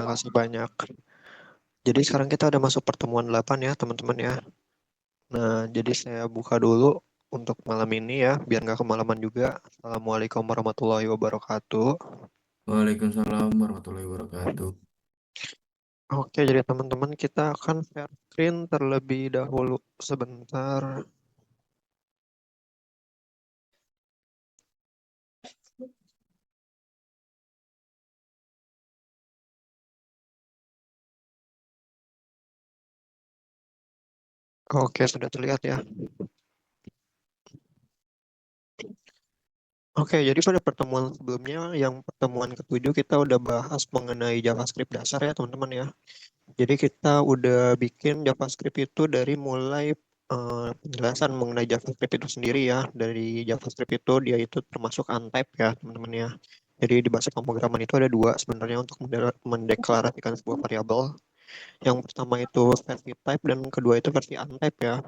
Terima kasih banyak. Jadi sekarang kita udah masuk pertemuan 8 ya teman-teman ya. Nah, jadi saya buka dulu untuk malam ini ya, biar nggak kemalaman juga. Assalamualaikum warahmatullahi wabarakatuh. Waalaikumsalam warahmatullahi wabarakatuh. Oke, jadi teman-teman kita akan share screen terlebih dahulu sebentar. Oke, sudah terlihat ya. Oke, jadi pada pertemuan sebelumnya, yang pertemuan ketujuh kita udah bahas mengenai JavaScript dasar ya teman-teman ya. Jadi kita udah bikin JavaScript itu dari mulai penjelasan mengenai JavaScript itu sendiri ya. Dari JavaScript itu dia itu termasuk untyped ya teman-teman ya. Jadi di bahasa pemrograman itu ada dua sebenarnya untuk mendeklarasikan sebuah variabel. Yang pertama itu versi type dan kedua itu versi untyped ya.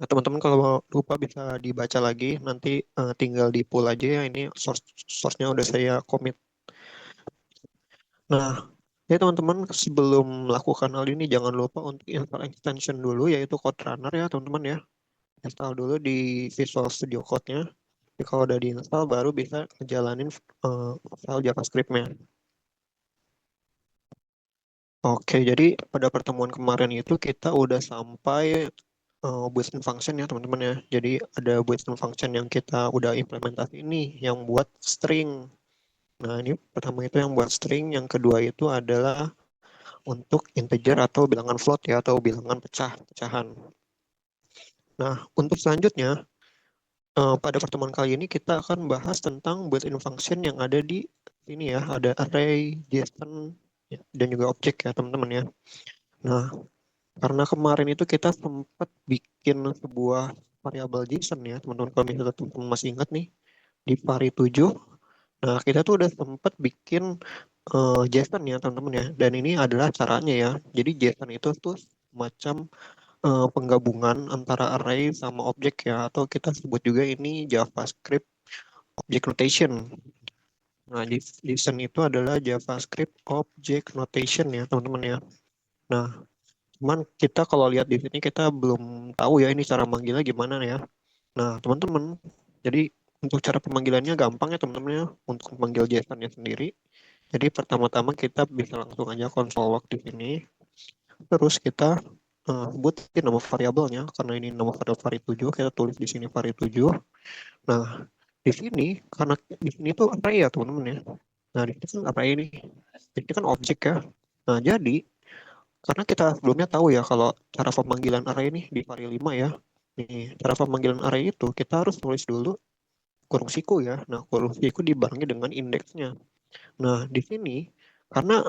Nah, teman-teman kalau lupa bisa dibaca lagi, nanti tinggal di pull aja ya. Ini source-nya udah saya commit. Nah, ya teman-teman, sebelum melakukan hal ini jangan lupa untuk install extension dulu yaitu Code Runner ya teman-teman ya. Install dulu di Visual Studio Code-nya. Jadi kalau udah diinstal baru bisa ngejalanin file JavaScript-nya. Oke, jadi pada pertemuan kemarin itu kita udah sampai built-in function ya teman-teman ya. Jadi ada built-in function yang kita udah implementasi ini yang buat string. Nah, ini pertama itu yang buat string, yang kedua itu adalah untuk integer atau bilangan float ya atau bilangan pecahan. Nah, untuk selanjutnya pada pertemuan kali ini kita akan bahas tentang built-in function yang ada di sini ya, ada array, JSON, ya, dan juga objek ya teman-teman ya. Nah, karena kemarin itu kita sempat bikin sebuah variabel JSON ya teman-teman, kalau misalnya teman-teman masih ingat nih di vari 7. Nah, kita tuh udah sempat bikin JSON ya teman-teman ya, dan ini adalah caranya ya. Jadi JSON itu tuh macam penggabungan antara array sama objek ya, atau kita sebut juga ini JavaScript Object Notation. Nah, JSON itu adalah JavaScript Object Notation ya teman-teman ya. Nah, cuman kita kalau lihat di sini kita belum tahu ya ini cara manggilnya gimana ya. Nah, teman-teman, jadi untuk cara pemanggilannya gampang ya teman-teman ya, untuk memanggil JSON-nya sendiri. Jadi pertama-tama kita bisa langsung aja console log di sini. Terus kita sebutin nama variabelnya, karena ini nama variabel vari 7, kita tulis di sini vari 7. Nah, di sini karena di sini tuh array ya teman-teman ya. Nah, di sini kan array ini. Ini kan objek ya. Nah, jadi karena kita sebelumnya tahu ya kalau cara pemanggilan array ini di vari 5 ya. Nih, cara pemanggilan array itu kita harus tulis dulu kurung siku ya. Nah, kurung siku dibarengi dengan indeksnya. Nah, di sini karena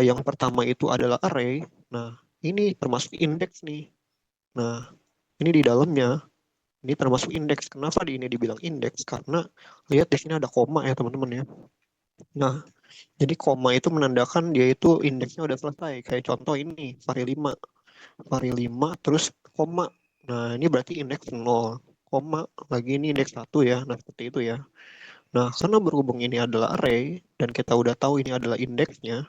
yang pertama itu adalah array. Nah, ini termasuk indeks nih. Nah, ini di dalamnya ini termasuk indeks. Kenapa di ini dibilang indeks? Karena lihat di sini ada koma ya teman-teman ya. Nah, jadi koma itu menandakan dia itu indeksnya udah selesai. Kayak contoh ini vari 5. Vari 5 terus koma. Nah, ini berarti indeks 0. Koma lagi ini indeks 1 ya. Nah, seperti itu ya. Nah, karena berhubung ini adalah array dan kita udah tahu ini adalah indeksnya,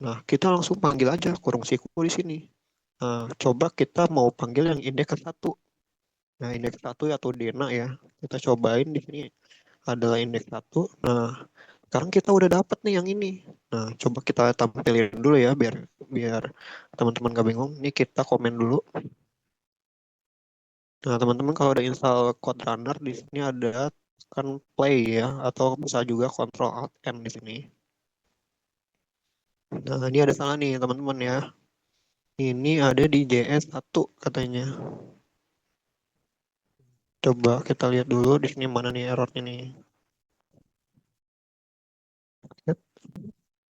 nah kita langsung panggil aja kurung siku di sini. Nah, coba kita mau panggil yang indeks ke 1. Nah, indeks 1 atau Dena ya. Kita cobain di sini adalah indeks 1. Nah, sekarang kita udah dapet nih yang ini. Nah, coba kita tampilin dulu ya biar biar teman-teman gak bingung. Ini kita komen dulu. Nah, teman-teman kalau udah install Code Runner di sini ada kan play ya atau bisa juga Control Alt M di sini. Nah, ini ada salah nih teman-teman ya. Ini ada di JS1 katanya. Coba kita lihat dulu di sini mana nih errornya nih.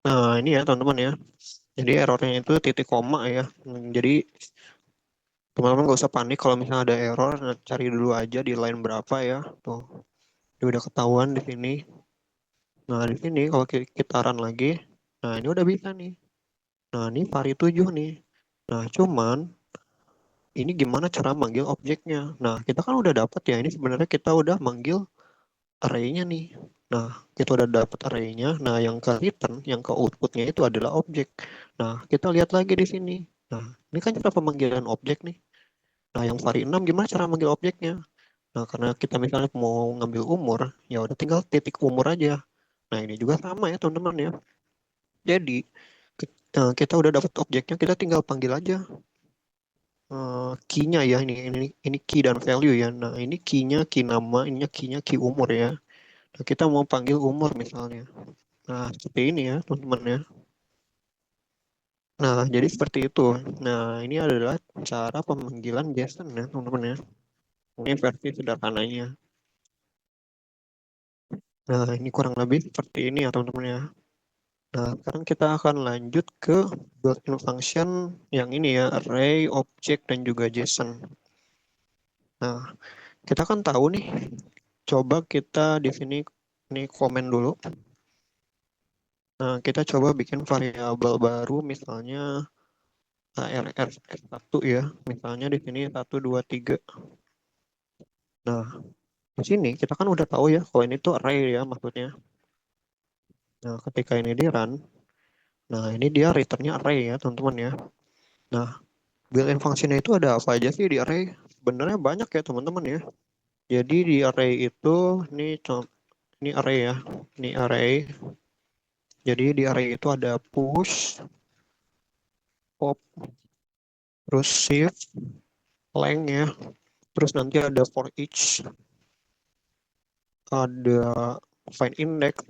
Nah, ini ya teman-teman ya. Jadi errornya itu titik koma ya. Jadi teman-teman gak usah panik kalau misalnya ada error, nah, cari dulu aja di line berapa ya. Tuh, ini udah ketahuan di sini. Nah, di sini kalau kita run lagi, nah ini udah bisa nih. Nah, ini vari 7 nih. Nah, cuman ini gimana cara manggil objeknya? Nah, kita kan udah dapat ya. Ini sebenarnya kita udah manggil array-nya nih. Nah, kita udah dapat array-nya. Nah, yang ke return, yang ke output-nya itu adalah objek. Nah, kita lihat lagi di sini. Nah, ini kan cara pemanggilan objek nih. Nah, yang vari 6 gimana cara manggil objeknya? Nah, karena kita misalnya mau ngambil umur, ya udah tinggal titik umur aja. Nah, ini juga sama ya, teman-teman ya. Jadi, kita udah dapat objeknya, kita tinggal panggil aja key-nya ya. Ini key dan value ya. Nah, ini key-nya, key nama, ininya key-nya, key umur ya. Nah, kita mau panggil umur misalnya. Nah, seperti ini ya, teman-teman ya. Nah, jadi seperti itu. Nah, ini adalah cara pemanggilan JSON ya, teman-teman ya. Ini versi sederhananya. Nah, ini kurang lebih seperti ini ya, teman-teman ya. Nah, sekarang kita akan lanjut ke built-in function yang ini ya, array, object, dan juga JSON. Nah, kita kan tahu nih, coba kita di sini ini komen dulu. Nah, kita coba bikin variabel baru, misalnya ARR1 ya. Misalnya di sini 1, 2, 3. Nah, di sini kita kan udah tahu ya, kalau ini tuh array ya maksudnya. Nah, ketika ini di run, nah ini dia returnnya array ya, teman-teman ya. Nah, built-in functionnya itu ada apa aja sih di array? Sebenarnya banyak ya, teman-teman ya. Jadi di array itu, ini array ya, ini array. Jadi di array itu ada push, pop, terus shift, length ya. Terus nanti ada for each, ada find index,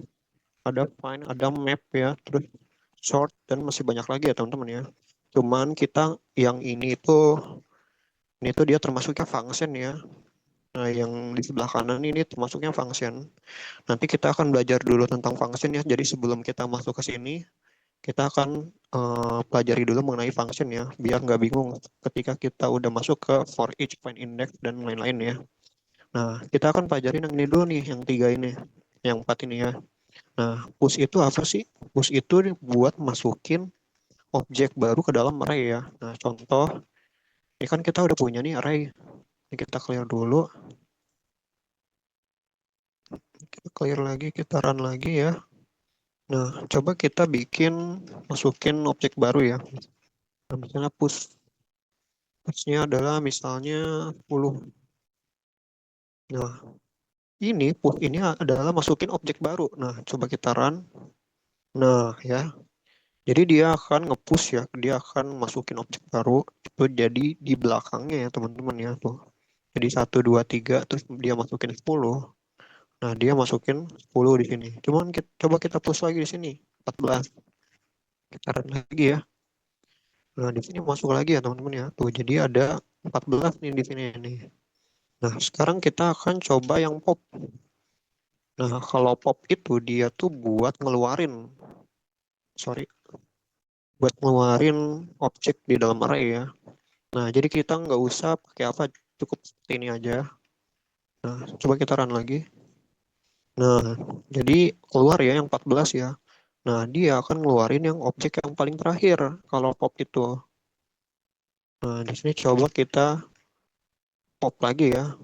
ada find, ada map ya, terus short, dan masih banyak lagi ya teman-teman ya. Cuman kita yang ini tuh dia termasuknya function ya. Nah, yang di sebelah kanan ini termasuknya function. Nanti kita akan belajar dulu tentang function ya. Jadi sebelum kita masuk ke sini, kita akan pelajari dulu mengenai function ya, biar nggak bingung ketika kita udah masuk ke for each, find index, dan lain-lain ya. Nah, kita akan pelajarin yang ini dulu nih, yang tiga ini, yang empat ini ya. Nah, push itu apa sih? Push itu buat masukin objek baru ke dalam array ya. Nah, contoh, ini kan kita udah punya nih array. Ini kita clear dulu. Kita clear lagi, kita run lagi ya. Nah, coba kita masukin objek baru ya. Nah, misalnya pushnya adalah misalnya 10. Nah, ini push ini adalah masukin objek baru. Nah, coba kita run. Nah, ya. Jadi dia akan nge-push ya, dia akan masukin objek baru. Itu jadi di belakangnya ya, teman-teman ya tuh. Jadi 1, 2, 3, terus dia masukin 10. Nah, dia masukin 10 di sini. Coba kita push lagi di sini. 14. Kita run lagi ya. Nah, di sini masuk lagi ya, teman-teman ya. Tuh, jadi ada 14 nih di sini nih. Nah, sekarang kita akan coba yang pop. Nah, kalau pop itu dia tuh sorry, buat ngeluarin objek di dalam array ya. Nah, jadi kita nggak usah pakai apa, cukup seperti ini aja. Nah, coba kita run lagi. Nah, jadi keluar ya yang 14 ya. Nah, dia akan ngeluarin yang objek yang paling terakhir kalau pop itu. Nah, di sini coba kita pop lagi ya.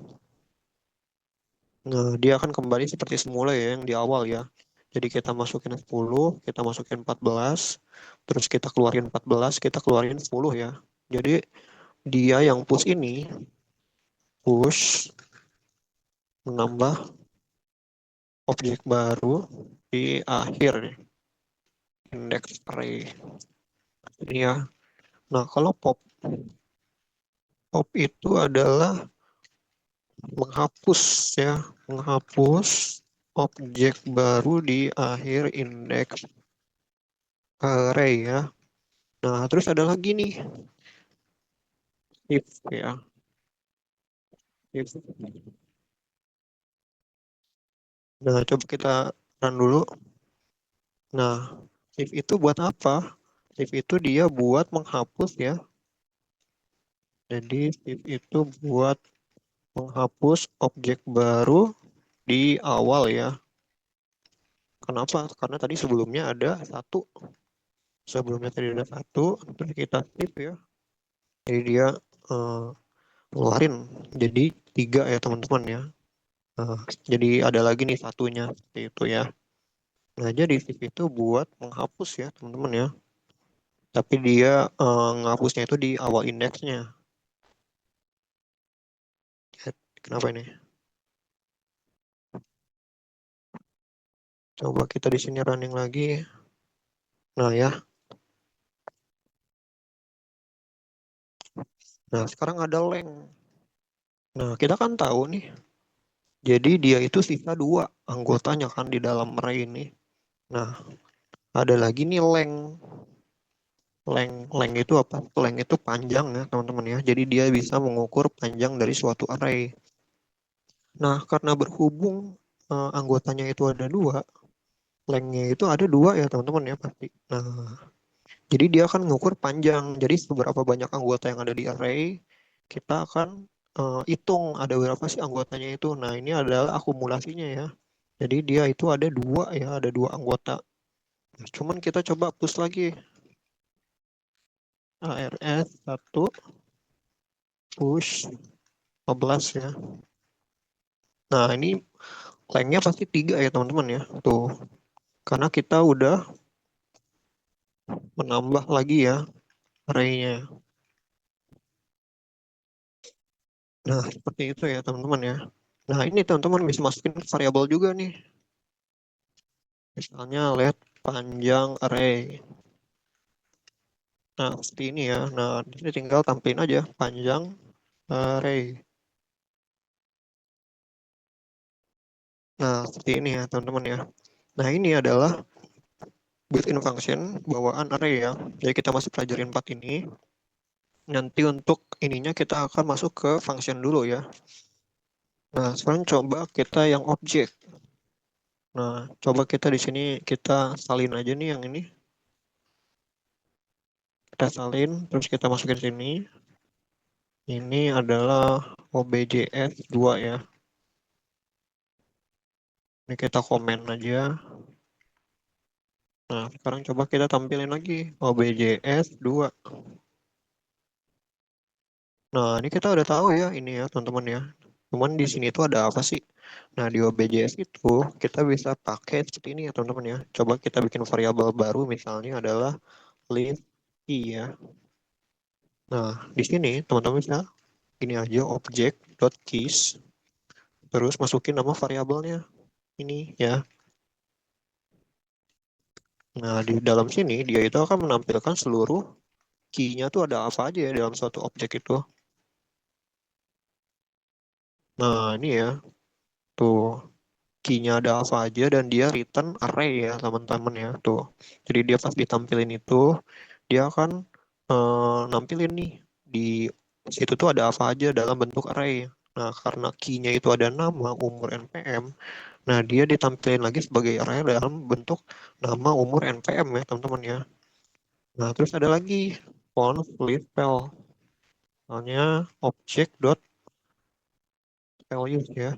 Nah, dia akan kembali seperti semula ya yang di awal ya. Jadi kita masukin 10, kita masukin 14, terus kita keluarin 14, kita keluarin 10 ya. Jadi dia yang push menambah objek baru di akhir nih, index array ini ya. Nah, kalau pop itu adalah menghapus ya, menghapus objek baru di akhir indeks array ya. Nah, terus ada lagi nih, if ya. If. Nah, coba kita run dulu. Nah, if itu buat apa? If itu dia buat menghapus ya. Jadi, if itu buat menghapus objek baru di awal ya. Kenapa? Karena tadi sebelumnya ada satu. Sebelumnya tadi ada satu, terus kita skip ya. Jadi dia ngeluarin jadi 3 ya teman-teman ya. Nah, jadi ada lagi nih satunya seperti itu ya. Nah, jadi shift itu buat menghapus ya teman-teman ya. Tapi dia ngapusnya itu di awal indeksnya. Ya, kenapa ini? Coba kita di sini running lagi. Nah ya, nah sekarang ada length. Nah, kita kan tahu nih. Jadi dia itu sisa dua anggotanya kan di dalam array ini. Nah, ada lagi nih length. Length itu apa? Length itu panjang ya teman-teman ya. Jadi dia bisa mengukur panjang dari suatu array. Nah, karena berhubung anggotanya itu ada dua, lengthnya itu ada dua ya teman-teman ya pasti. Nah, jadi dia akan mengukur panjang. Jadi seberapa banyak anggota yang ada di array, kita akan hitung ada berapa sih anggotanya itu. Nah, ini adalah akumulasinya ya. Jadi dia itu ada dua ya, ada dua anggota. Nah, cuman kita coba push lagi. ARS 1 push 15 ya. Nah, ini lengthnya pasti 3 ya teman-teman ya. Tuh, karena kita udah menambah lagi ya array-nya. Nah, seperti itu ya teman-teman ya. Nah, ini teman-teman bisa masukin variabel juga nih. Misalnya let panjang array. Nah, seperti ini ya. Nah, di sini tinggal tampilin aja panjang array. Nah, seperti ini ya teman-teman ya. Nah, ini adalah built-in function bawaan array ya. Jadi kita masih pelajarin 4 ini. Nanti untuk ininya kita akan masuk ke function dulu ya. Nah, sekarang coba kita yang objek. Nah, coba kita di sini kita salin aja nih yang ini. Kita salin, terus kita masukin sini. Ini adalah objs 2 ya. Ini kita komen aja. Nah, sekarang coba kita tampilin lagi objs 2. Nah, ini kita udah tahu ya ini ya, teman-teman ya. Cuman di sini tuh ada apa sih? Nah, di objs itu kita bisa pakai seperti ini ya, teman-teman ya. Coba kita bikin variabel baru misalnya adalah list key ya. Nah, di sini teman-teman bisa ini aja object dot keys terus masukin nama variabelnya ini ya. Nah, di dalam sini dia itu akan menampilkan seluruh key-nya tuh ada apa aja ya dalam suatu objek itu. Nah, ini ya, tuh key-nya ada apa aja dan dia return array ya teman-teman ya, tuh. Jadi dia pas ditampilin itu, dia akan nampilin nih di situ tuh ada apa aja dalam bentuk array. Nah, karena key-nya itu ada nama, umur, NPM, nah dia ditampilin lagi sebagai array dalam bentuk nama, umur, NPM ya teman-teman ya. Nah, terus ada lagi conf list val. Misalnya object dot values ya.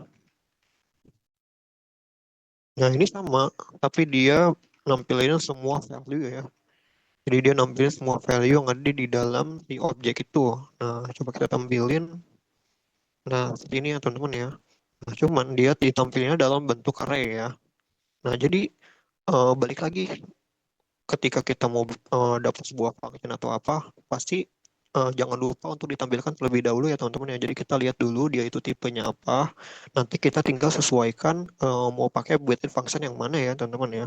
Nah, ini sama, tapi dia nampilin semua value ya. Jadi dia nampilin semua value yang ada di dalam si objek itu. Nah, coba kita tampilin. Nah, seperti ini ya teman-teman ya. Nah, cuman dia ditampilinnya dalam bentuk array ya. Nah, jadi balik lagi ketika kita mau dapat sebuah function atau apa, pasti jangan lupa untuk ditampilkan terlebih dahulu ya teman-teman ya. Jadi kita lihat dulu dia itu tipenya apa. Nanti kita tinggal sesuaikan mau pakai built-in function yang mana ya teman-teman ya.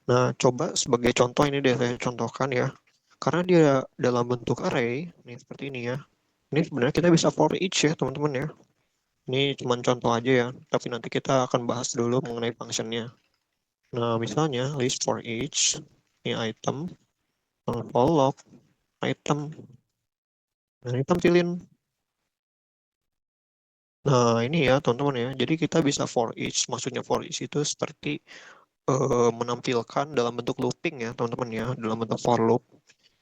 Nah, coba sebagai contoh ini deh saya contohkan ya. Karena dia dalam bentuk array, nih seperti ini ya. Ini sebenarnya kita bisa for each ya teman-teman ya. Ini cuma contoh aja ya, tapi nanti kita akan bahas dulu mengenai functionnya. Nah, misalnya list for each, ini item, follow log, item. Nah, ini tampilin. Nah, ini ya teman-teman ya. Jadi kita bisa for each, maksudnya for each itu seperti menampilkan dalam bentuk looping ya teman-teman ya, dalam bentuk for loop.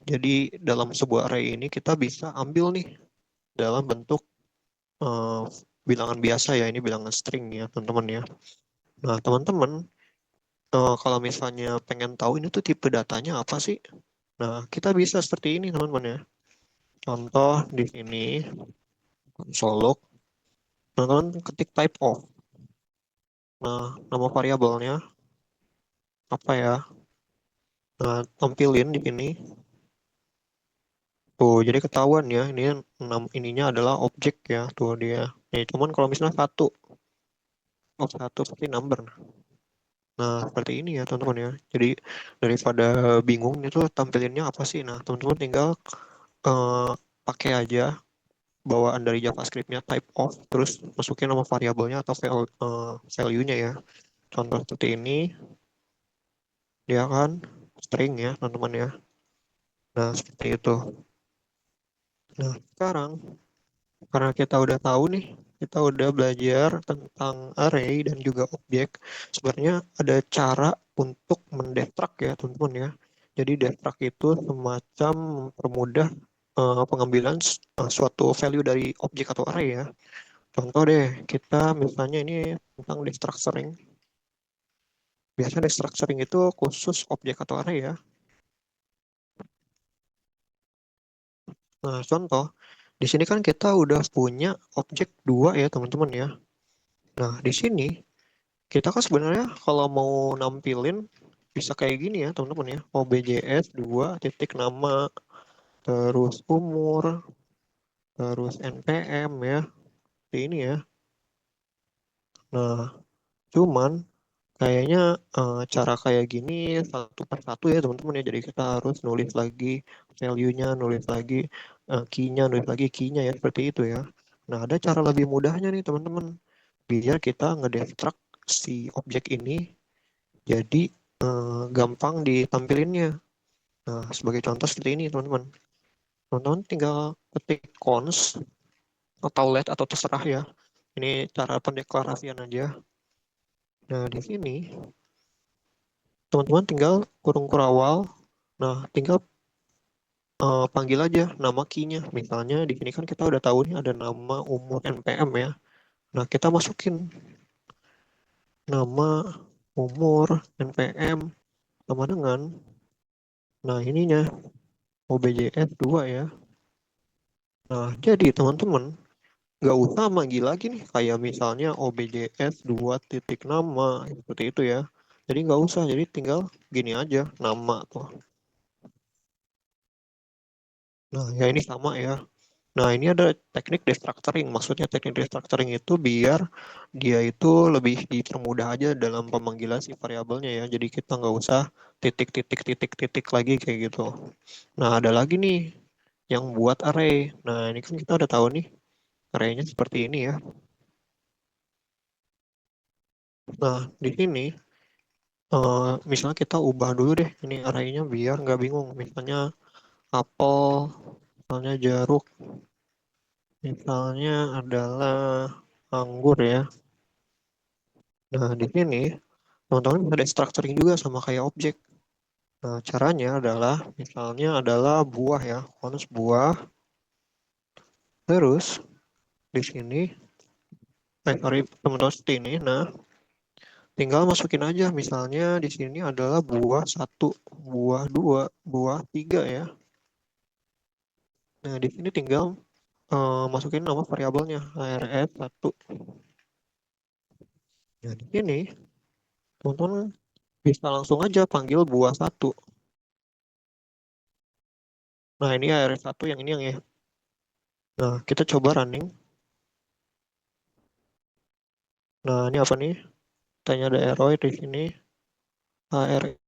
Jadi dalam sebuah array ini kita bisa ambil nih dalam bentuk eh, bilangan biasa ya, ini bilangan string ya teman-teman ya. Nah teman-teman kalau misalnya pengen tahu ini tuh tipe datanya apa sih? Nah kita bisa seperti ini teman-teman ya. Contoh di sini console log, teman-teman ketik type of. Nah, nama variabelnya apa ya? Nah, tampilin di sini. Tuh, jadi ketahuan ya, ini ininya adalah objek ya, tuh dia. Nih, cuman kalau misalnya satu, satu pasti number. Nah, seperti ini ya teman-teman ya. Jadi daripada bingung itu tampilinnya apa sih? Nah, teman-teman tinggal eh, pakai aja bawaan dari JavaScript-nya type of, terus masukin nama variabelnya atau value-nya ya. Contoh seperti ini, dia kan string ya teman-teman ya. Nah, seperti itu. Nah, sekarang karena kita udah tahu nih, kita udah belajar tentang array dan juga objek. Sebenarnya ada cara untuk mendestruct ya, teman-teman ya. Jadi destruct itu semacam mempermudah pengambilan suatu value dari objek atau array ya. Contoh deh, kita misalnya ini tentang destructuring. Biasanya destructuring itu khusus objek atau array ya. Nah, contoh, di sini kan kita udah punya objek dua ya, teman-teman ya. Nah, di sini kita kan sebenarnya kalau mau nampilin bisa kayak gini ya teman-teman ya. OBJS 2 titik nama, terus umur, terus NPM ya. Seperti ini ya. Nah, cuman kayaknya cara kayak gini satu per satu ya teman-teman ya. Jadi kita harus nulis lagi value-nya, nulis lagi key-nya, nulis lagi key-nya ya. Seperti itu ya. Nah, ada cara lebih mudahnya nih teman-teman. Biar kita ngedestruct si objek ini jadi gampang ditampilinnya. Nah, sebagai contoh seperti ini, teman-teman. Teman-teman tinggal ketik cons atau let atau terserah ya. Ini cara pendeklarasian aja. Nah, di sini teman-teman tinggal kurung kurawal. Nah, tinggal panggil aja nama key-nya. Misalnya di sini kan kita udah tahu nih ada nama, umur, NPM ya. Nah, kita masukin nama, umur, NPM sama dengan nah ininya OBJS 2 ya. Nah, jadi teman-teman nggak usah manggil lagi nih kayak misalnya OBJS 2 titik nama seperti itu ya, jadi nggak usah, jadi tinggal gini aja nama tuh. Nah ya ini sama ya. Nah ini ada teknik destructuring, maksudnya teknik destructuring itu biar dia itu lebih dipermudah aja dalam pemanggilan si variabelnya ya, jadi kita nggak usah titik titik titik titik lagi kayak gitu. Nah ada lagi nih yang buat array. Nah ini kan kita udah tahu nih arraynya seperti ini ya. Nah di sini misalnya kita ubah dulu deh ini arraynya biar nggak bingung. Misalnya apel, misalnya jeruk, misalnya adalah anggur ya. Nah, di sini teman-teman bisa destructuring juga sama kayak objek. Nah, caranya adalah misalnya adalah buah ya, konus buah. Terus di sini, sorry teman-teman seperti ini. Nah, tinggal masukin aja. Misalnya di sini adalah buah satu, buah dua, buah tiga ya. Nah, di sini tinggal masukin nama variabelnya ARS 1. Nah, di sini teman-teman bisa langsung aja panggil buah satu. Nah, ini ARS 1 yang ini yang ya. Nah, kita coba running. Nah, ini apa nih? Tanya ada error di sini. ARS.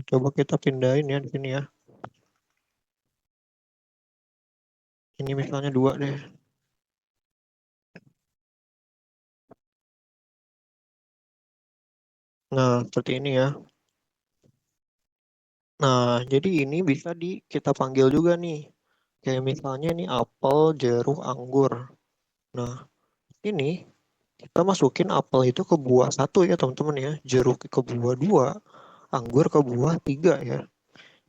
Coba kita pindahin ya di sini ya. Ini misalnya dua deh. Nah, seperti ini ya. Nah, jadi ini bisa kita panggil juga nih. Kayak misalnya ini apel, jeruk, anggur. Nah, ini kita masukin apel itu ke buah satu ya teman-teman ya. Jeruk ke buah dua, anggur ke buah tiga ya.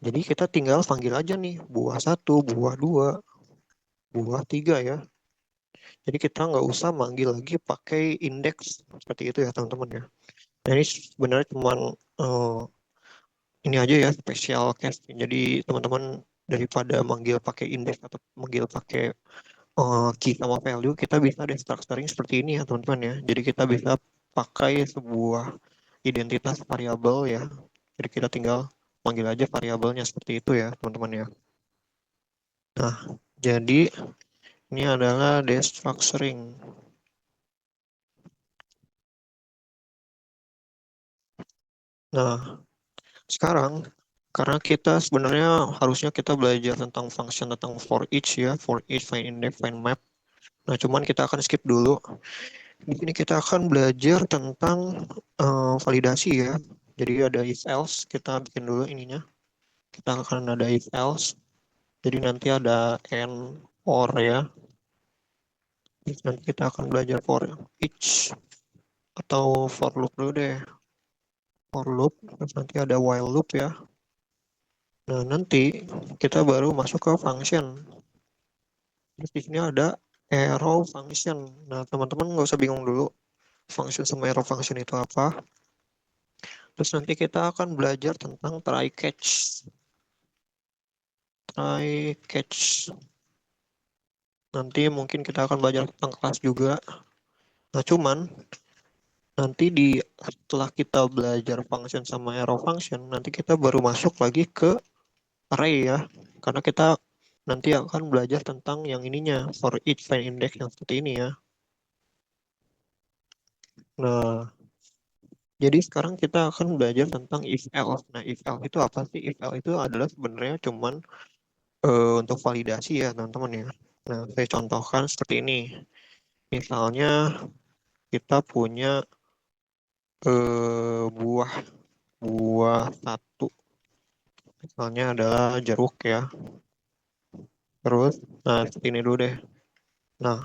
Jadi kita tinggal panggil aja nih buah satu, buah dua, buah tiga ya. Jadi kita nggak usah manggil lagi pakai indeks seperti itu ya teman-teman ya. Nah, ini sebenarnya cuma ini aja ya special case. Jadi teman-teman daripada manggil pakai index atau manggil pakai key sama value, kita bisa deh structuring seperti ini ya teman-teman ya. Jadi kita bisa pakai sebuah identitas variabel ya. Jadi kita tinggal panggil aja variabelnya seperti itu ya teman-teman ya. Nah, jadi ini adalah destructuring. Nah, sekarang karena kita sebenarnya harusnya kita belajar tentang function tentang for each ya, for each, find index, find map. Nah, cuman kita akan skip dulu. Di sini kita akan belajar tentang validasi ya. Jadi ada if else, kita bikin dulu ininya. Kita akan ada if else. Jadi nanti ada and or ya. Nanti kita akan belajar for each atau for loop dulu deh. For loop, terus nanti ada while loop ya. Nah, nanti kita baru masuk ke function. Terus di sini ada arrow function. Nah, teman-teman nggak usah bingung dulu function sama arrow function itu apa. Terus nanti kita akan belajar tentang try catch. Try catch. Nanti mungkin kita akan belajar tentang kelas juga. Nah, cuman nanti setelah kita belajar function sama arrow function, nanti kita baru masuk lagi ke array ya. Karena kita nanti akan belajar tentang yang ininya, for each find index yang seperti ini ya. Nah, jadi sekarang kita akan belajar tentang if else. Nah, if else itu apa sih? If else itu adalah sebenarnya cuman untuk validasi ya, teman-teman ya. Nah, saya contohkan seperti ini. Misalnya kita punya buah buah satu, misalnya adalah jeruk ya. Terus, nah seperti ini dulu deh. Nah,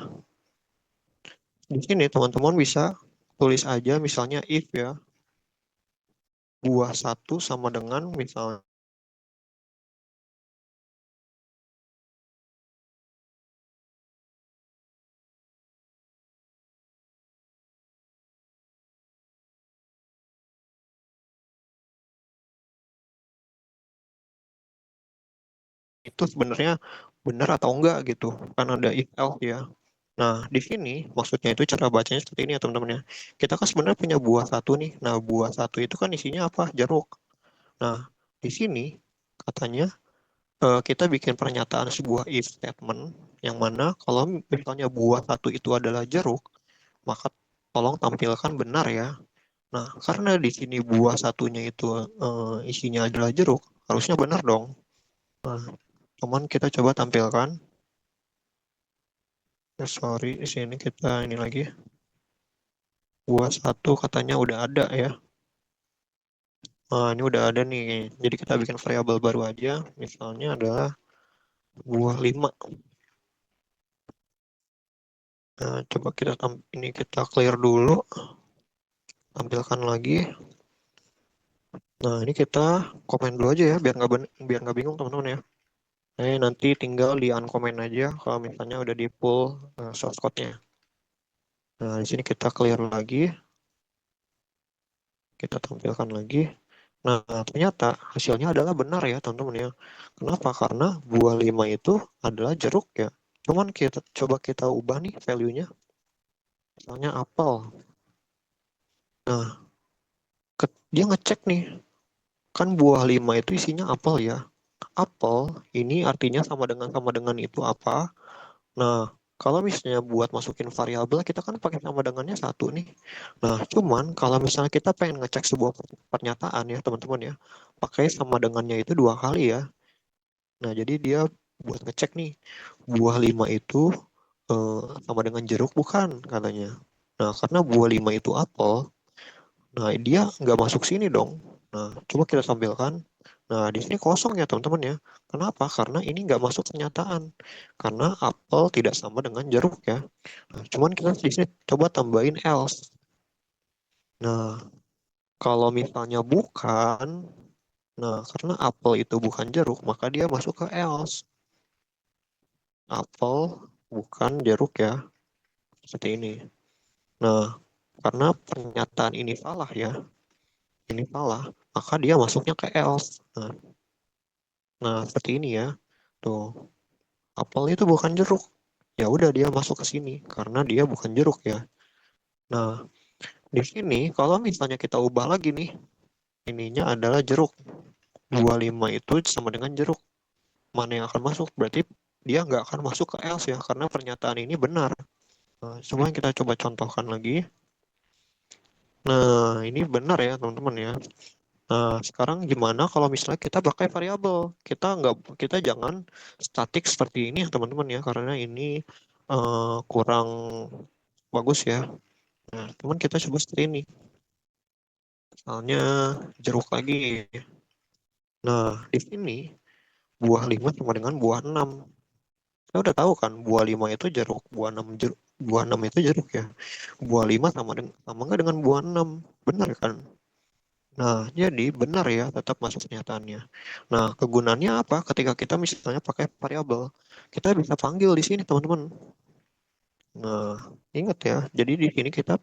di sini teman-teman bisa tulis aja misalnya if ya, buah satu sama dengan misalnya itu sebenarnya benar atau enggak gitu. Kan ada if else ya. Nah, di sini maksudnya itu cara bacanya seperti ini ya teman-teman ya. Kita kan sebenarnya punya buah satu nih. Nah, buah satu itu kan isinya apa? Jeruk. Nah, di sini katanya kita bikin pernyataan sebuah if statement yang mana kalau misalnya buah satu itu adalah jeruk, maka tolong tampilkan benar ya. Nah, karena di sini buah satunya itu isinya adalah jeruk, harusnya benar dong. Nah, cuman kita coba tampilkan. Sorry, di sini kita ini lagi. Buah satu katanya udah ada ya. Nah, ini udah ada nih. Jadi kita bikin variabel baru aja. Misalnya adalah buah 5. Nah, coba ini kita clear dulu. Tampilkan lagi. Nah, ini kita komen dulu aja ya, biar nggak bingung teman-teman ya. Nanti tinggal di uncomment aja kalau misalnya udah di pull source code-nya. Nah, di sini kita clear lagi, kita tampilkan lagi. Nah, ternyata hasilnya adalah benar ya, teman-teman ya. Kenapa? Karena buah 5 itu adalah jeruk ya. Cuman kita coba kita ubah nih value-nya. Misalnya apel. Nah, dia ngecek nih, kan buah 5 itu isinya apel ya. Apel ini artinya sama dengan itu apa? Nah, kalau misalnya buat masukin variabel, kita kan pakai sama dengannya satu nih. Nah, cuman kalau misalnya kita pengen ngecek sebuah pernyataan ya, teman-teman ya, pakai sama dengannya itu 2 kali ya. Nah, jadi dia buat ngecek nih, buah 5 itu sama dengan jeruk bukan, katanya. Nah, karena buah 5 itu apel, nah dia nggak masuk sini dong. Nah, coba kita tampilkan. Nah, di sini kosong ya teman-teman ya. Kenapa? Karena ini nggak masuk pernyataan. Karena apel tidak sama dengan jeruk ya. Nah, cuman kita di sini coba tambahin else. Nah, kalau misalnya bukan, nah karena apel itu bukan jeruk, maka dia masuk ke else. Apel bukan jeruk ya, seperti ini. Nah, karena pernyataan ini salah ya, ini salah, maka dia masuknya ke else. Nah, seperti ini ya. Tuh, apel itu bukan jeruk. Ya udah dia masuk ke sini karena dia bukan jeruk ya. Nah, di sini kalau misalnya kita ubah lagi nih, ininya adalah jeruk. 25 itu sama dengan jeruk. Mana yang akan masuk? Berarti dia nggak akan masuk ke else ya, karena pernyataan ini benar. Nah, coba kita coba contohkan lagi. Nah, ini benar ya teman-teman ya. Nah, sekarang gimana kalau misalnya kita pakai variabel? Kita jangan statik seperti ini ya teman-teman ya, karena ini kurang bagus ya. Nah, teman kita coba seperti ini. Misalnya jeruk lagi. Nah, di sini buah 5 sama dengan buah 6. Kita udah tahu kan buah 5 itu jeruk, buah 6 itu jeruk ya. Buah 5 sama nggak dengan buah 6? Benar kan? Nah, jadi benar ya, tetap masuk pernyataannya. Nah, kegunaannya apa? Ketika kita misalnya pakai variabel, kita bisa panggil di sini, teman-teman. Nah, ingat ya, jadi di sini kita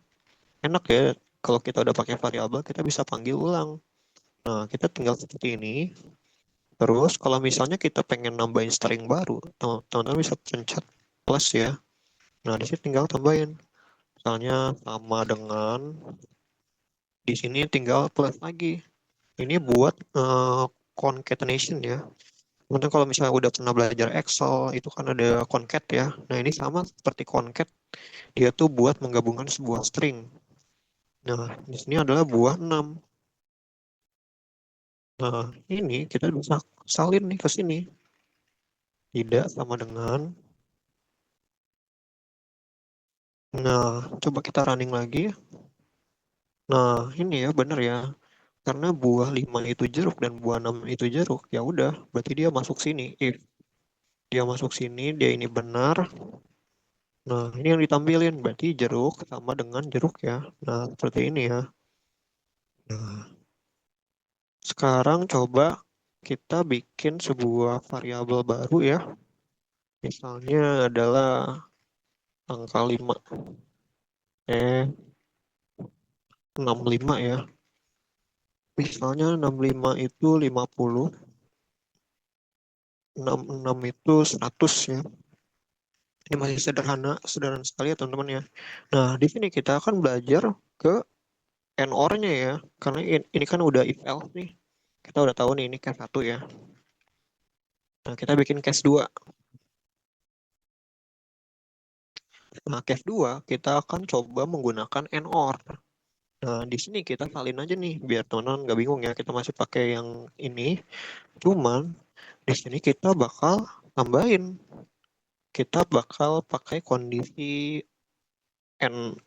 enak ya, kalau kita udah pakai variabel, kita bisa panggil ulang. Nah, kita tinggal seperti ini. Terus, kalau misalnya kita pengen nambahin string baru, teman-teman bisa pencet plus ya. Nah, di sini tinggal tambahin. Misalnya sama dengan, di sini tinggal plus lagi. Ini buat concatenation ya. Kemudian kalau misalnya udah pernah belajar Excel, itu kan ada concat ya. Nah, ini sama seperti concat, dia tuh buat menggabungkan sebuah string. Nah, di sini adalah buah 6. Nah, ini kita bisa salin nih ke sini. Tidak sama dengan. Nah, coba kita running lagi. Nah, ini ya bener ya. Karena buah 5 itu jeruk dan buah 6 itu jeruk, ya udah, berarti dia masuk sini. If dia masuk sini, dia ini benar. Nah, ini yang ditampilin, berarti jeruk sama dengan jeruk ya. Nah, seperti ini ya. Nah, sekarang coba kita bikin sebuah variabel baru ya. Misalnya adalah angka 5. 65 ya. Misalnya 65 itu 50, 66 itu 100 ya. Ini masih sederhana, sederhana sekali ya teman-teman ya. Nah, di sini kita akan belajar ke NOR-nya ya. Karena ini kan udah if else nih. Kita udah tahu nih ini case 1 ya. Nah, kita bikin case 2. Nah, case 2 kita akan coba menggunakan NOR. Nah, di sini kita salin aja nih biar teman-teman nggak bingung ya. Kita masih pakai yang ini. Cuman di sini kita bakal tambahin. Kita bakal pakai kondisi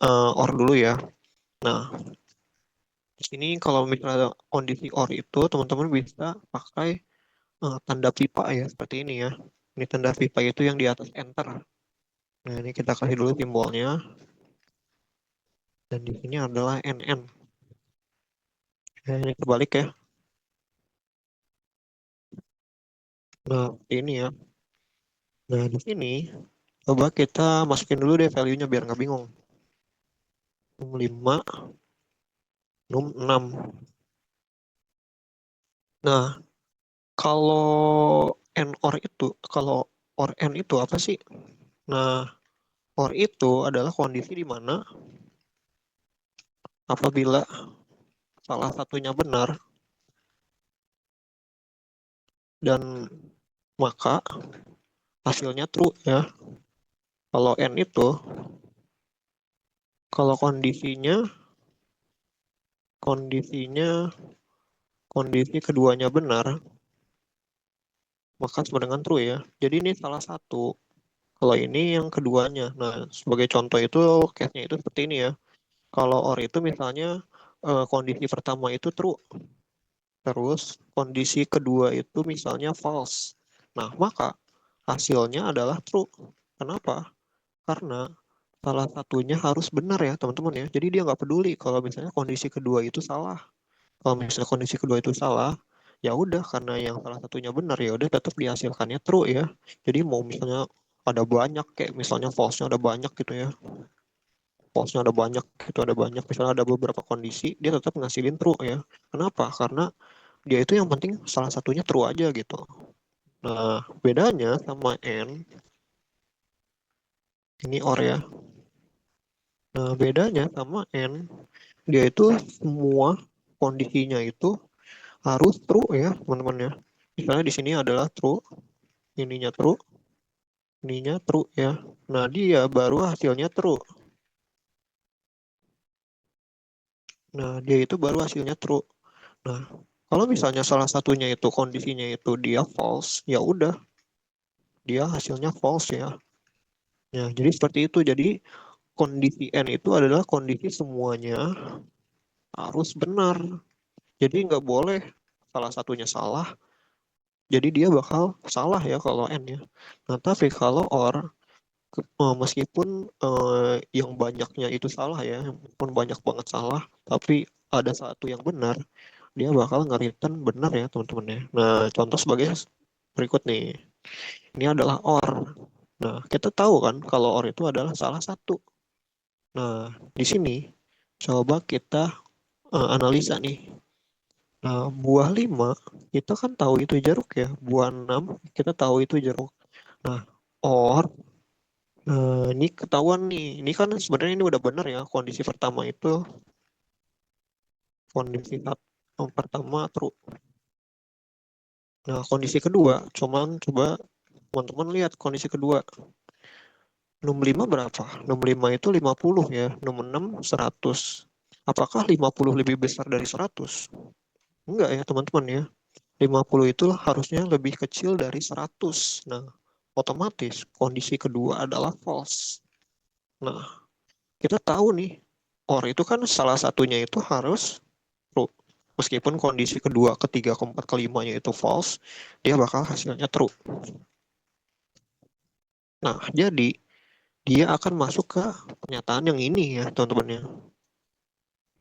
OR dulu ya. Nah, di sini kalau misalnya kondisi OR itu teman-teman bisa pakai tanda pipa ya seperti ini ya. Ini tanda pipa itu yang di atas enter. Nah, ini kita kasih dulu simbolnya. Dan di sini adalah NN. Nah, ini kebalik ya. Nah, ini ya. Nah, di sini coba kita masukin dulu deh value-nya biar nggak bingung. 5, 6. Nah, kalau N or itu, kalau or N itu apa sih? Nah, or itu adalah kondisi di mana apabila salah satunya benar dan maka hasilnya true ya. Kalau N itu, kalau kondisinya, kondisi keduanya benar, maka sama dengan true ya. Jadi ini salah satu. Kalau ini yang keduanya. Nah, sebagai contoh itu case-nya itu seperti ini ya. Kalau or itu misalnya kondisi pertama itu true, terus kondisi kedua itu misalnya false. Nah, maka hasilnya adalah true. Kenapa? Karena salah satunya harus benar ya, teman-teman ya. Jadi dia nggak peduli kalau misalnya kondisi kedua itu salah. Kalau misalnya kondisi kedua itu salah, ya udah karena yang salah satunya benar ya udah tetap dihasilkannya true ya. Jadi mau misalnya ada banyak kayak misalnya false-nya ada banyak gitu ya. false-nya ada banyak, itu ada banyak. Misalnya ada beberapa kondisi, dia tetap ngasilin true ya. Kenapa? Karena dia itu yang penting salah satunya true aja gitu. Nah, bedanya sama N, ini OR ya. Nah, bedanya sama N, dia itu semua kondisinya itu harus true ya, teman-teman ya. Misalnya di sini adalah true, ininya true, ininya true ya. Nah, dia baru hasilnya true. Nah, dia itu baru hasilnya true. Nah, kalau misalnya salah satunya itu kondisinya itu dia false, ya udah, dia hasilnya false ya. Ya, jadi seperti itu. Jadi kondisi N itu adalah kondisi semuanya harus benar. Jadi nggak boleh salah satunya salah, jadi dia bakal salah ya kalau N ya. Nah, tapi kalau OR, meskipun yang banyaknya itu salah ya, meskipun banyak banget salah, tapi ada satu yang benar, dia bakal nge-return benar ya teman-teman ya. Nah, contoh sebagai berikut nih. Ini adalah OR. Nah, kita tahu kan kalau OR itu adalah salah satu. Nah, di sini coba kita analisa nih. Nah, buah 5 kita kan tahu itu jeruk ya. Buah 6 kita tahu itu jeruk. Nah, OR ini ketahuan nih. Ini kan sebenarnya ini udah benar ya. Kondisi pertama itu kondisi yang pertama true. Nah, kondisi kedua, cuman coba teman-teman lihat kondisi kedua. 65 berapa? 65 itu 50 ya. 66 100. Apakah 50 lebih besar dari 100? Enggak ya, teman-teman ya. 50 itu harusnya lebih kecil dari 100. Nah, otomatis kondisi kedua adalah false. Nah, kita tahu nih, OR itu kan salah satunya itu harus true. Meskipun kondisi kedua, ketiga, keempat, kelimanya itu false, dia bakal hasilnya true. Nah, jadi dia akan masuk ke pernyataan yang ini ya, teman-teman ya.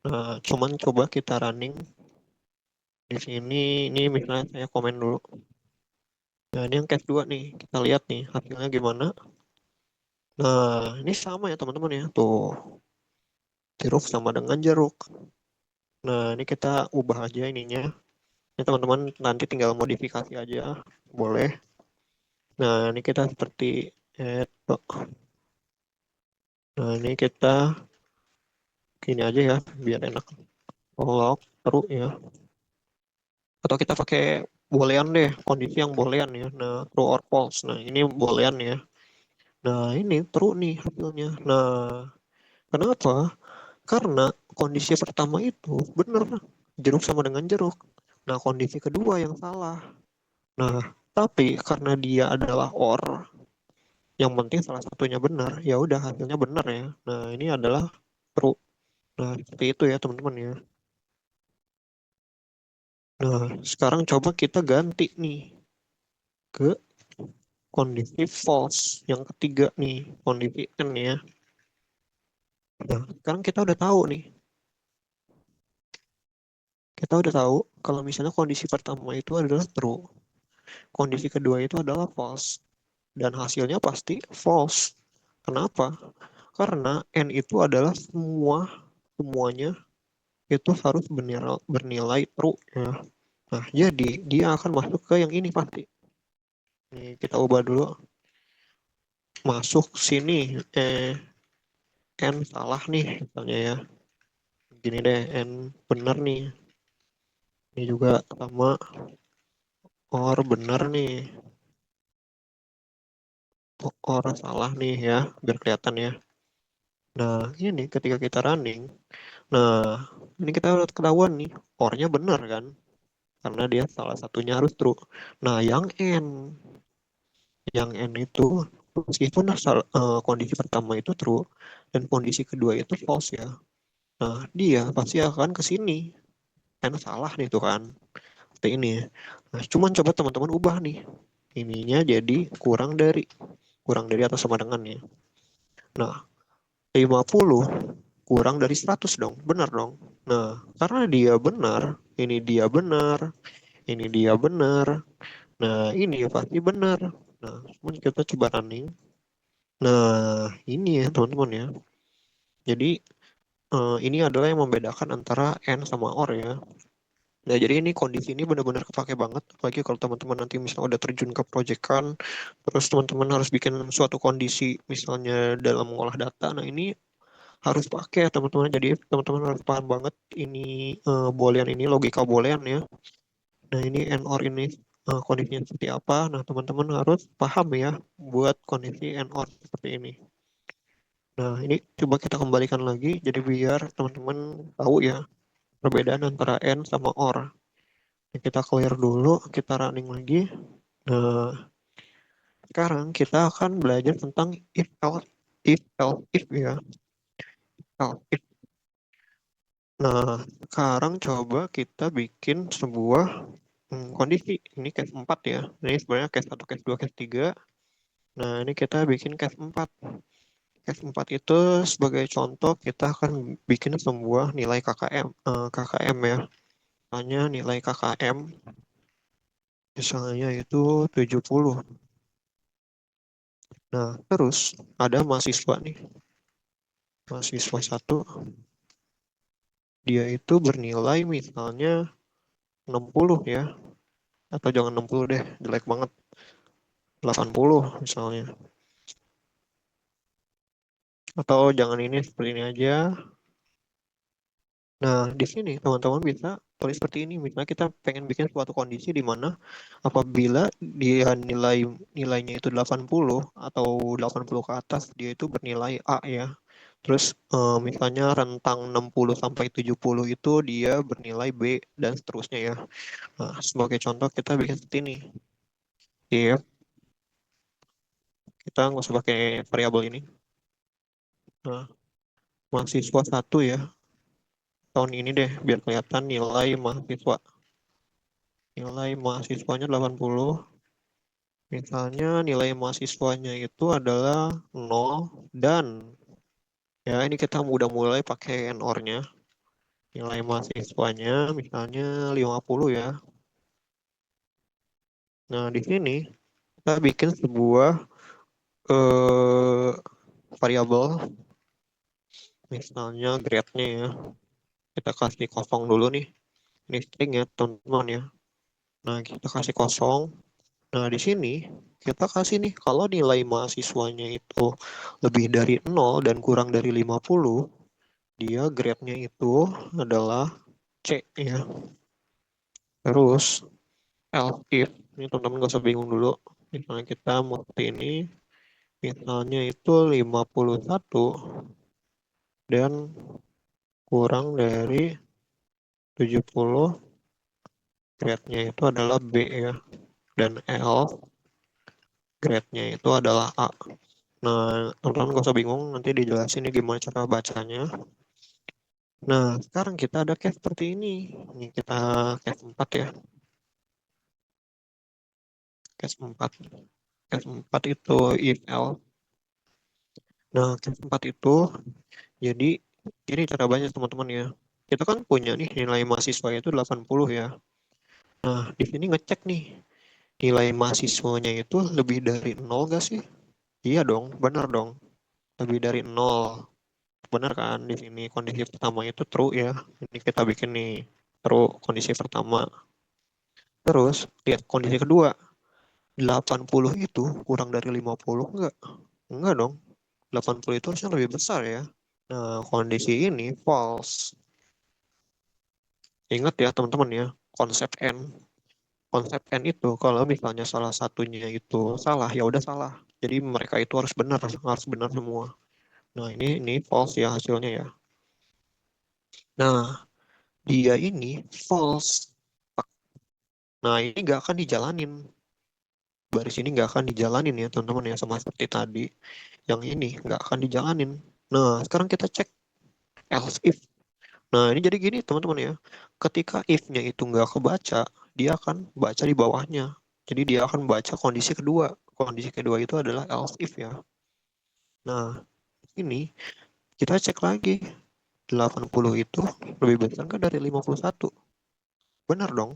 Nah, cuman coba kita running di sini. Ini misalnya saya komen dulu. Nah, ini yang case 2 nih. Kita lihat nih hasilnya gimana. Nah, ini sama ya teman-teman ya. Tuh, jeruk sama dengan jeruk. Nah, ini kita ubah aja ininya. Ini teman-teman nanti tinggal modifikasi aja. Boleh. Nah, ini kita seperti itu. Nah, ini kita gini aja ya, biar enak. Log, true ya. Atau kita pakai boolean deh, kondisi yang boolean ya. Nah, true or false. Nah, ini boolean ya. Nah, ini true nih hasilnya. Nah, kenapa? Karena kondisi pertama itu benar, jeruk sama dengan jeruk. Nah, kondisi kedua yang salah. Nah, tapi karena dia adalah OR, yang penting salah satunya benar, ya udah hasilnya benar ya. Nah, ini adalah true. Nah, seperti itu ya teman-teman ya. Nah, sekarang coba kita ganti nih ke kondisi false yang ketiga nih, kondisi N ya. Nah, sekarang kita udah tahu nih. Kita udah tahu kalau misalnya kondisi pertama itu adalah true, kondisi kedua itu adalah false, dan hasilnya pasti false. Kenapa? Karena N itu adalah semuanya itu harus bernilai true ya. Nah, jadi dia akan masuk ke yang ini pasti. Nih, kita ubah dulu. Masuk sini, N salah nih, misalnya ya. Gini deh, N benar nih. Ini juga sama, or benar nih. Or salah nih ya, biar kelihatan ya. Nah, ini ketika kita running, nah, ini kita udah ketahuan nih, or-nya benar kan? Karena dia salah satunya harus true. Nah, yang N itu meskipun kondisi pertama itu true dan kondisi kedua itu false ya. Nah, dia pasti akan ke sini. N salah nih tuh kan. Seperti ini. Nah, cuman coba teman-teman ubah nih. Ininya jadi kurang dari atau sama dengan ya. Nah, 50 kurang dari 100 dong. Benar dong. Nah, karena dia benar, ini dia benar, ini dia benar. Nah, ini pasti benar. Nah, cuman kita coba running. Nah, ini ya teman-teman ya. Jadi ini adalah yang membedakan antara and sama or ya. Nah, jadi ini kondisi ini benar-benar kepake banget, apalagi kalau teman-teman nanti misalnya udah terjun ke proyekan, terus teman-teman harus bikin suatu kondisi, misalnya dalam mengolah data. Nah, ini harus pakai ya teman-teman. Jadi teman-teman harus paham banget ini boolean ini logika boolean ya. Nah, ini and or ini kondisinya seperti apa. Nah, teman-teman harus paham ya buat kondisi and or seperti ini. Nah, ini coba kita kembalikan lagi, jadi biar teman-teman tahu ya perbedaan antara and sama or. Nah, kita clear dulu, kita running lagi. Nah, sekarang kita akan belajar tentang if ya. If. Nah, sekarang coba kita bikin sebuah kondisi. Ini case 4 ya. Ini sebenarnya case 1, case 2, case 3. Nah, ini kita bikin case 4. Case 4 itu sebagai contoh kita akan bikin sebuah nilai KKM ya. Misalnya nilai KKM misalnya itu 70. Nah, terus ada mahasiswa nih. Mahasiswa satu, dia itu bernilai misalnya 60 ya. Atau jangan 60 deh, jelek banget. 80 misalnya. Atau jangan ini, seperti ini aja. Nah, di sini teman-teman bisa tulis seperti ini. Misalnya kita pengen bikin suatu kondisi di mana apabila dia nilainya itu 80 atau 80 ke atas, dia itu bernilai A ya. Terus misalnya rentang 60 sampai 70 itu dia bernilai B dan seterusnya ya. Nah, sebagai contoh kita bikin seperti ini. If kita nggak usah pakai variabel ini. Nah, mahasiswa satu ya. Tahun ini deh biar kelihatan nilai mahasiswa. Nilai mahasiswanya 80. Misalnya nilai mahasiswanya itu adalah 0 dan ya ini kita udah mulai pakai NOR-nya. Nilai mahasiswanya misalnya 50 ya. Nah, di sini kita bikin sebuah eh, variabel misalnya grade-nya ya. Kita kasih kosong dulu nih. Ini string ya, teman-teman ya. Nah, kita kasih kosong. Nah, di sini kita kasih nih, kalau nilai mahasiswanya itu lebih dari 0 dan kurang dari 50, dia grade-nya itu adalah C ya. Terus, else if, ini teman-teman gak usah bingung dulu. Misalnya kita mau seperti ini, misalnya itu 51 dan kurang dari 70, grade-nya itu adalah B ya. Dan else, grade-nya itu adalah A. Nah, teman-teman gak usah bingung, nanti dijelasin ya gimana cara bacanya. Nah, sekarang kita ada case seperti ini. Ini kita case 4 ya. Case 4. Case 4 itu if else. Nah, case 4 itu jadi ini cara banyak teman-teman ya. Kita kan punya nih nilai mahasiswa itu 80 ya. Nah, di sini ngecek nih nilai mahasiswanya itu lebih dari 0 gak sih? Iya dong, benar dong. Lebih dari 0. Benar kan? Di sini kondisi pertama itu true ya. Ini kita bikin nih true kondisi pertama. Terus lihat kondisi kedua. 80 itu kurang dari 50 enggak? Enggak dong. 80 itu harusnya lebih besar ya. Nah, kondisi ini false. Ingat ya teman-teman ya, konsep N. Konsep N itu kalau misalnya salah satunya itu salah, ya udah salah. Jadi mereka itu harus benar semua. Nah, ini false ya hasilnya ya. Nah, dia ini false. Nah, ini nggak akan dijalanin. Baris ini nggak akan dijalanin ya teman-teman ya, sama seperti tadi. Yang ini nggak akan dijalanin. Nah, sekarang kita cek else if. Nah, ini jadi gini teman-teman ya. Ketika if-nya itu nggak kebaca, dia akan baca di bawahnya. Jadi dia akan baca kondisi kedua. Kondisi kedua itu adalah else if ya. Nah, ini kita cek lagi. 80 itu lebih besar kan dari 51. Benar dong.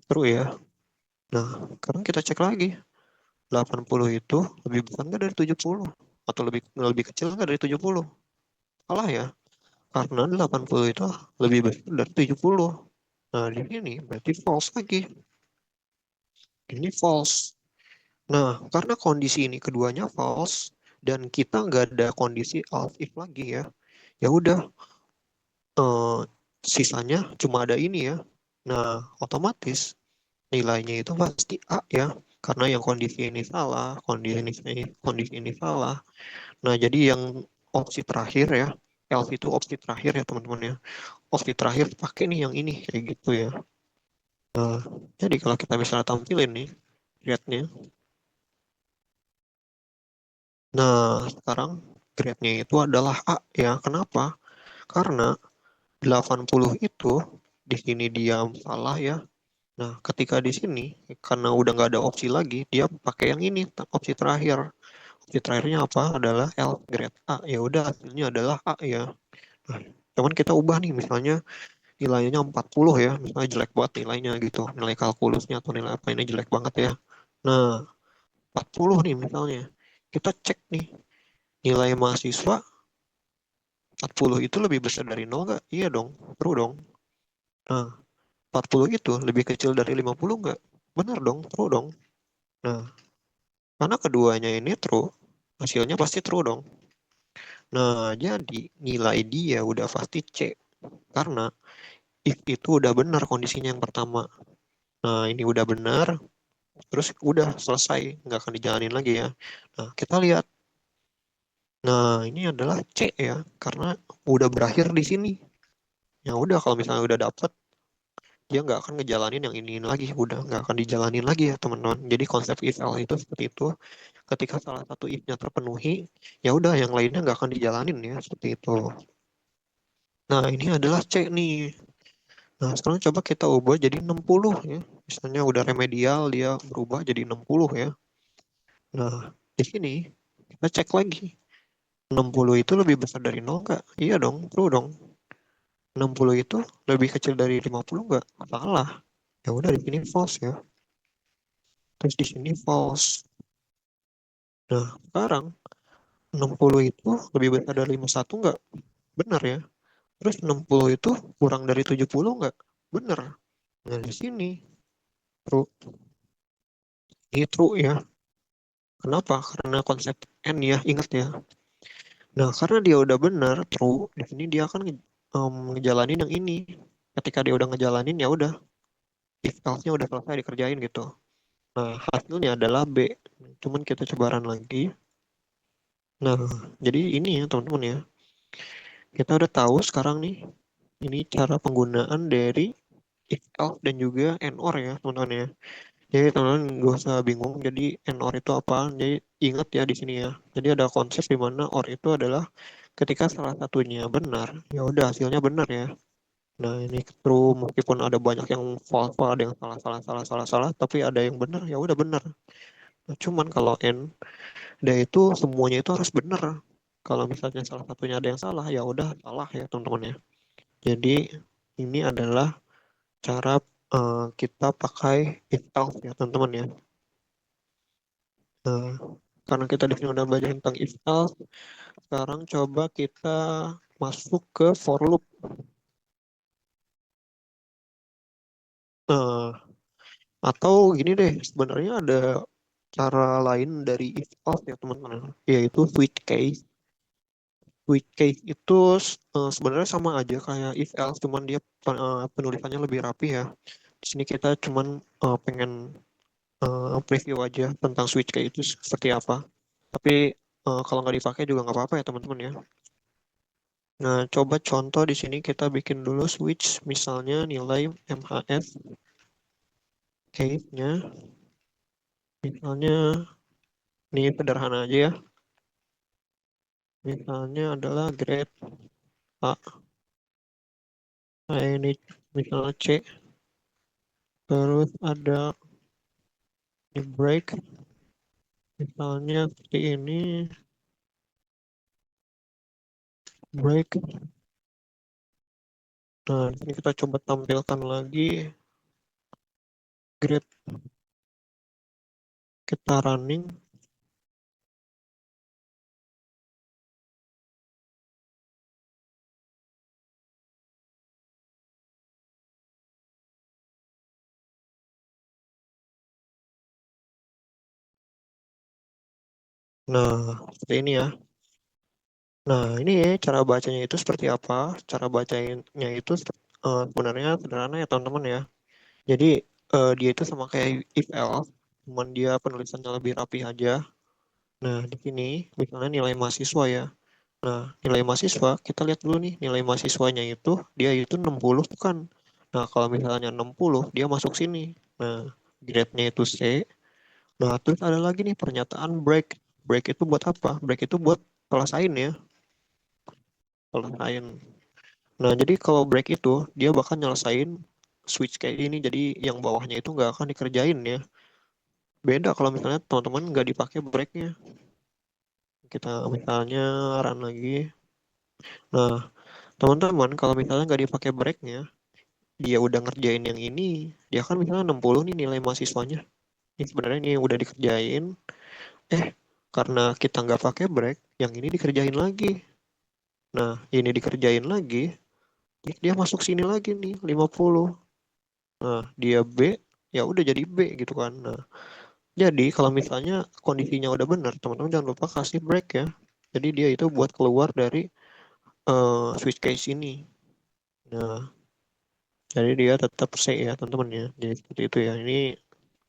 True ya. Nah, sekarang kita cek lagi. 80 itu lebih besar nggak dari 70? atau lebih kecil nggak dari 70? Salah ya, karena 80 itu lebih besar dari 70. Nah, di sini berarti false lagi. Ini false. Nah, karena kondisi ini keduanya false dan kita nggak ada kondisi else if lagi ya, ya udah, eh, sisanya cuma ada ini ya. Nah, otomatis nilainya itu pasti A ya, karena yang kondisi ini salah, kondisi ini salah. Nah, jadi yang opsi terakhir ya, else itu opsi terakhir ya teman-teman ya. Opsi terakhir pakai nih yang ini kayak gitu ya. Nah, jadi kalau kita misalnya tampilin nih grade-nya. Nah, sekarang grade-nya itu adalah A ya. Kenapa? Karena 80 itu di sini dia salah ya. Nah, ketika di sini karena udah nggak ada opsi lagi, dia pakai yang ini opsi terakhir. Opsi terakhirnya apa? Adalah L grade A. Ya udah hasilnya adalah A ya. Nah, cuman kita ubah nih misalnya nilainya 40 ya. Misalnya jelek banget nilainya gitu. Nilai kalkulusnya atau nilai apa ini jelek banget ya. Nah, 40 nih misalnya. Kita cek nih nilai mahasiswa 40 itu lebih besar dari 0 nggak? Iya dong, true dong. Nah, 40 itu lebih kecil dari 50 nggak? Benar dong, true dong. Nah, karena keduanya ini true, hasilnya pasti true dong. Nah, jadi nilai dia udah pasti C. Karena if itu udah benar kondisinya yang pertama. Nah, ini udah benar, terus udah selesai, nggak akan dijalanin lagi ya. Nah, kita lihat. Nah, ini adalah C ya, karena udah berakhir di sini. Ya udah, kalau misalnya udah dapet, dia nggak akan ngejalanin yang ini lagi, udah nggak akan dijalanin lagi ya teman-teman. Jadi konsep if else itu seperti itu. Ketika salah satu if-nya terpenuhi, ya udah yang lainnya nggak akan dijalanin ya seperti itu. Nah, ini adalah C nih. Nah, sekarang coba kita ubah jadi 60 ya. Misalnya udah remedial, dia berubah jadi 60 ya. Nah, di sini kita cek lagi. 60 itu lebih besar dari 0 nggak? Iya dong, true dong. 60 itu lebih kecil dari 50 nggak? Salah. Ya udah di sini false ya. Terus di sini false. Nah, sekarang 60 itu lebih besar dari 51 nggak? Benar ya. Terus 60 itu kurang dari 70 nggak? Benar. Nah, di sini true. Ini true ya. Kenapa? Karena konsep N ya, ingat ya. Nah, karena dia udah benar, true, di sini dia akan ngejalanin yang ini. Ketika dia udah ngejalanin, ya udah, if else-nya udah selesai dikerjain gitu. Nah, hasilnya adalah B. Cuman kita coba run lagi. Nah, jadi ini ya teman-teman ya. Kita udah tahu sekarang nih, ini cara penggunaan dari if else dan juga and or ya teman-teman ya. Jadi teman-teman gak usah bingung. Jadi and or itu apa? Jadi ingat ya di sini ya. Jadi ada konsep di mana or itu adalah ketika salah satunya benar, ya udah hasilnya benar ya. Nah ini true meskipun ada banyak yang false, ada yang salah salah salah salah salah, tapi ada yang benar ya udah benar. Nah, cuman kalau and dia itu semuanya itu harus benar. Kalau misalnya salah satunya ada yang salah ya udah salah ya teman-teman ya. Jadi ini adalah cara kita pakai if else ya teman-teman ya. Nah, karena kita di sini udah belajar tentang if else, sekarang coba kita masuk ke for loop. Nah, atau gini deh, sebenarnya ada cara lain dari if else ya teman-teman, yaitu switch case. Switch case itu sebenarnya sama aja kayak if else, cuman dia penulisannya lebih rapi ya. Di sini kita cuman pengen preview aja tentang switch case itu seperti apa. Tapi kalau nggak dipakai juga nggak apa-apa ya teman-teman ya. Nah, coba contoh di sini kita bikin dulu switch, misalnya nilai MHF case-nya, misalnya ini sederhana aja ya, misalnya adalah grade A, nah ini misalnya C, terus ada di break, misalnya seperti ini, break. Nah, di sini kita coba tampilkan lagi grade kita running, Nah, seperti ini ya. Nah, ini ya, cara bacanya itu seperti apa? Cara bacanya itu sebenarnya sederhana ya teman-teman ya. Jadi dia itu sama kayak if else, cuman dia penulisannya lebih rapi aja. Nah, di sini misalnya nilai mahasiswa ya. Nah, nilai mahasiswa, kita lihat dulu nih, nilai mahasiswanya itu, dia itu 60 kan. Nah, kalau misalnya 60, dia masuk sini. Nah, grade-nya itu C. Nah, terus ada lagi nih pernyataan break. Break itu buat apa? Break itu buat selesain ya, selesain. Nah, jadi kalau break itu, dia bakal nyelesain switch kayak ini, jadi yang bawahnya itu nggak akan dikerjain ya. Beda kalau misalnya teman-teman nggak dipakai breaknya. Kita misalnya run lagi. Nah, teman-teman kalau misalnya nggak dipakai breaknya, dia udah ngerjain yang ini, dia kan misalnya 60 nih nilai mahasiswanya. Ini sebenarnya ini udah dikerjain, eh karena kita nggak pakai break, yang ini dikerjain lagi. Nah, ini dikerjain lagi, dia masuk sini lagi nih 50. Nah, dia B, ya udah jadi B gitu kan. Nah, jadi kalau misalnya kondisinya udah benar, teman-teman jangan lupa kasih break ya. Jadi dia itu buat keluar dari switch case ini. Nah, jadi dia tetap C ya teman-teman ya. Jadi seperti itu ya. Ini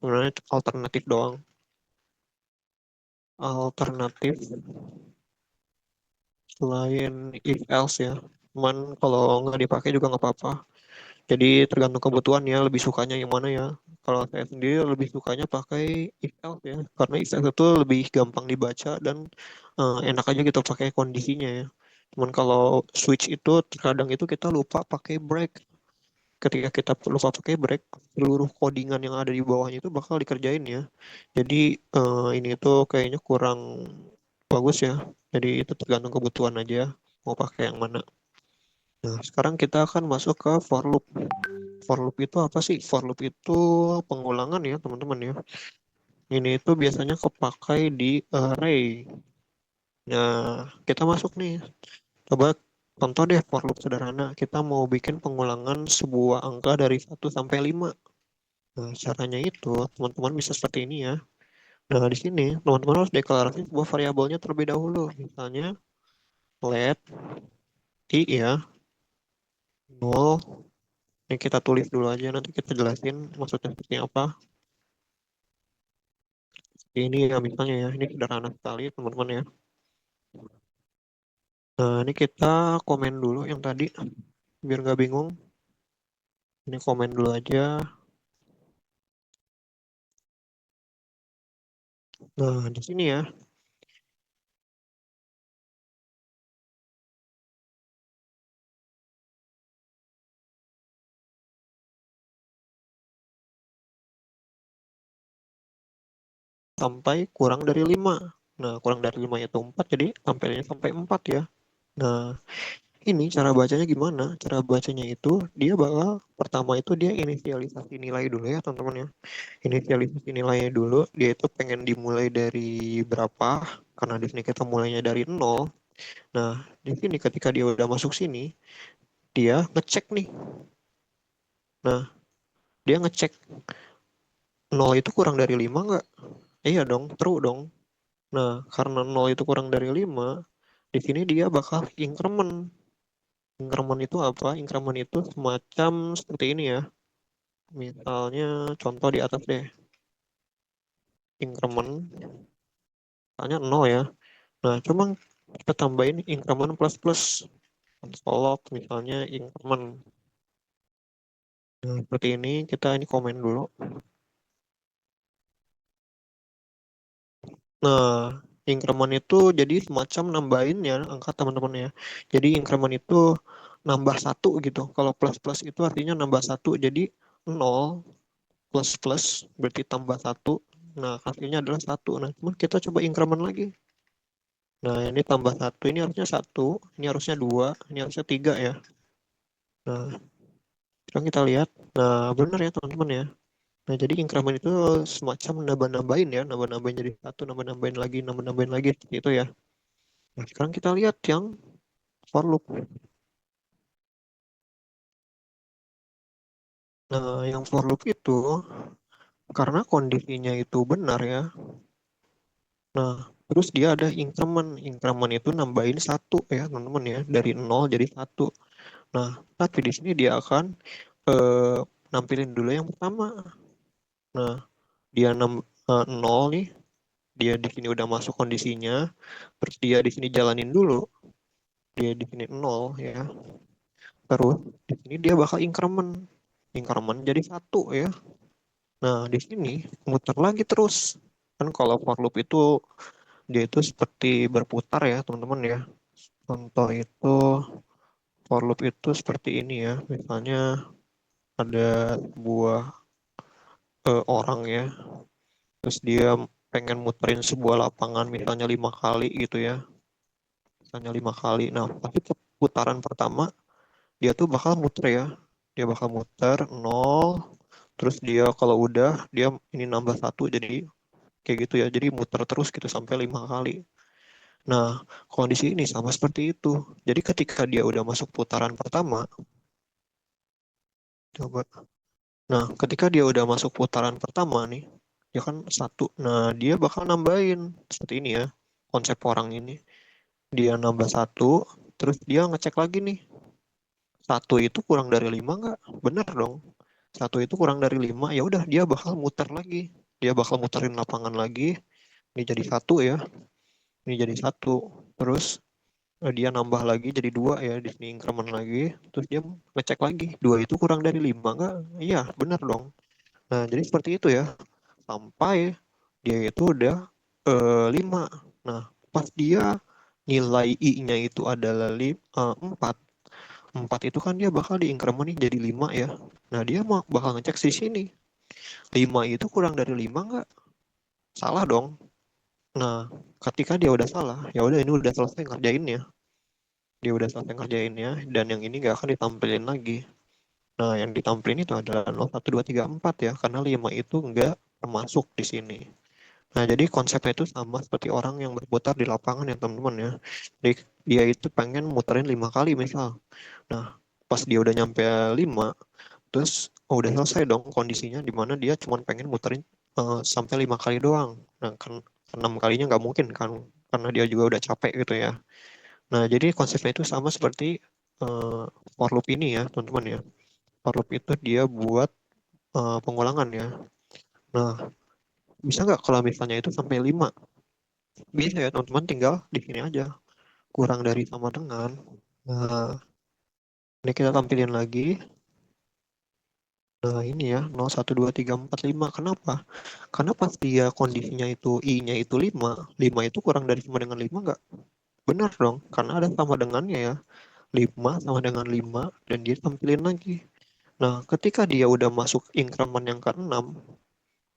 sebenarnya alternatif doang. Alternatif selain if else ya. Cuman kalau nggak dipakai juga nggak apa-apa. Jadi tergantung kebutuhan ya, lebih sukanya yang mana ya. Kalau saya sendiri lebih sukanya pakai if else ya. Karena if else itu lebih gampang dibaca dan enak aja gitu pakai kondisinya ya. Cuman kalau switch itu terkadang itu kita lupa pakai break. Ketika kita lupa pakai break, seluruh codingan yang ada di bawahnya itu bakal dikerjain ya. Jadi ini tuh kayaknya kurang bagus ya. Jadi itu tergantung kebutuhan aja mau pakai yang mana. Nah, sekarang kita akan masuk ke for loop. For loop itu apa sih? For loop itu pengulangan ya, teman-teman ya. Ini itu biasanya kepakai di array. Nah, kita masuk nih. Coba contoh deh for loop sederhana. Kita mau bikin pengulangan sebuah angka dari 1 sampai 5. Nah, caranya itu teman-teman bisa seperti ini ya. Nah, di sini teman-teman harus deklarasi sebuah variabelnya terlebih dahulu. Misalnya let i ya, 0. Ini kita tulis dulu aja, nanti kita jelasin maksudnya seperti apa. Ini ya misalnya ya, ini sederhana sekali teman-teman ya. Nah, ini kita komen dulu yang tadi, biar nggak bingung. Ini komen dulu aja. Nah, di sini ya, sampai kurang dari 5. Nah, kurang dari 5 itu 4, jadi sampainya sampai 4 ya. Nah, ini cara bacanya gimana? Cara bacanya itu, dia bakal, pertama itu dia inisialisasi nilai dulu ya, teman-teman ya. Inisialisasi nilainya dulu, dia itu pengen dimulai dari berapa, karena di sini kita mulainya dari 0. Nah, di sini ketika dia udah masuk sini, dia ngecek nih. Nah, dia ngecek 0 itu kurang dari 5 nggak? Iya dong, true dong. Nah, karena 0 itu kurang dari 5, di sini dia bakal increment. Increment itu apa? Increment itu semacam seperti ini ya. Misalnya contoh di atas deh. Increment, misalnya 0 ya. Nah, cuma kita tambahin increment plus plus. Solve misalnya increment. Nah, seperti ini kita ini komen dulu. Nah, increment itu jadi semacam nambahin ya angka teman-teman ya. Jadi increment itu nambah satu gitu. Kalau plus plus itu artinya nambah satu. Jadi 0 plus plus berarti tambah satu. Nah, hasilnya adalah satu. Nah, cuman kita coba increment lagi. Nah, ini tambah satu. Ini harusnya satu. Ini harusnya dua. Ini harusnya tiga ya. Nah, sekarang kita lihat. Nah, benar ya teman-teman ya. Nah, jadi increment itu semacam nambah-nambahin ya. Nambah-nambahin jadi satu. Nambah-nambahin lagi. Nambah-nambahin lagi. Seperti itu ya. Nah, sekarang kita lihat yang for loop. Nah, yang for loop itu karena kondisinya itu benar ya. Nah, Terus dia ada increment. Increment itu nambahin satu ya teman-teman ya, dari nol jadi satu. Nah, tapi di sini dia akan eh, nampilin dulu yang pertama. Nah, dia 0 nih, dia di sini udah masuk kondisinya, terus dia di sini jalanin dulu, dia di sini 0 ya. Terus di sini dia bakal increment. Increment jadi satu ya. Nah, di sini muter lagi terus. Kan kalau for loop itu dia itu seperti berputar ya, teman-teman ya. Contoh itu for loop itu seperti ini ya. Misalnya ada sebuah orang ya, terus dia pengen muterin sebuah lapangan misalnya 5 kali gitu ya. Misalnya 5 kali. Nah, pasti putaran pertama dia tuh bakal muter ya. Dia bakal muter nol, terus dia kalau udah dia ini nambah satu jadi kayak gitu ya. Jadi muter terus gitu sampai 5 kali. Nah, kondisi ini sama seperti itu. Jadi ketika dia udah masuk putaran pertama, coba. Nah, ketika dia udah masuk putaran pertama nih, ya kan satu. Nah, dia bakal nambahin seperti ini ya. Konsep orang ini. Dia nambah satu, terus dia ngecek lagi nih. Satu itu kurang dari lima nggak? Bener dong. Satu itu kurang dari lima, ya udah dia bakal muter lagi. Dia bakal muterin lapangan lagi. Ini jadi satu ya. Ini jadi satu. Terus dia nambah lagi jadi dua ya, di sini increment lagi, terus dia ngecek lagi dua itu kurang dari lima nggak, iya benar dong. Nah jadi seperti itu ya, sampai dia itu udah lima. Nah pas dia nilai i-nya itu adalah 4, 4 itu kan dia bakal di increment nih jadi 5 ya. Nah dia mau bakal ngecek di sini, 5 itu kurang dari 5 nggak, salah dong. Nah ketika dia udah salah, ya udah ini udah selesai ngerjainnya, dia udah selesai ngerjainnya, dan yang ini nggak akan ditampilin lagi. Nah, yang ditampilin itu adalah 0, 1, 2, 3, 4 ya, karena 5 itu nggak termasuk di sini. Nah, jadi konsepnya itu sama seperti orang yang berputar di lapangan ya, teman-teman ya. Jadi, dia itu pengen muterin 5 kali misal. Nah, pas dia udah nyampe 5, terus udah selesai dong kondisinya, di mana dia cuma pengen muterin sampai 5 kali doang. Nah, kan 6 kalinya nggak mungkin kan, karena dia juga udah capek gitu ya. Nah, jadi konsepnya itu sama seperti eh, for loop ini ya, teman-teman ya. For loop itu dia buat pengulangan ya. Nah, bisa nggak kalau misalnya itu sampai 5? Bisa ya, teman-teman tinggal di sini aja. Kurang dari sama dengan. Nah, ini kita tampilin lagi. Nah, ini ya, 0, 1, 2, 3, 4, 5. Kenapa? Karena pas dia kondisinya itu I-nya itu 5, 5 itu kurang dari sama dengan 5 nggak? Benar dong, karena ada sama dengannya ya. 5 sama dengan 5, dan dia tampilin lagi. Nah, ketika dia udah masuk increment yang ke-6,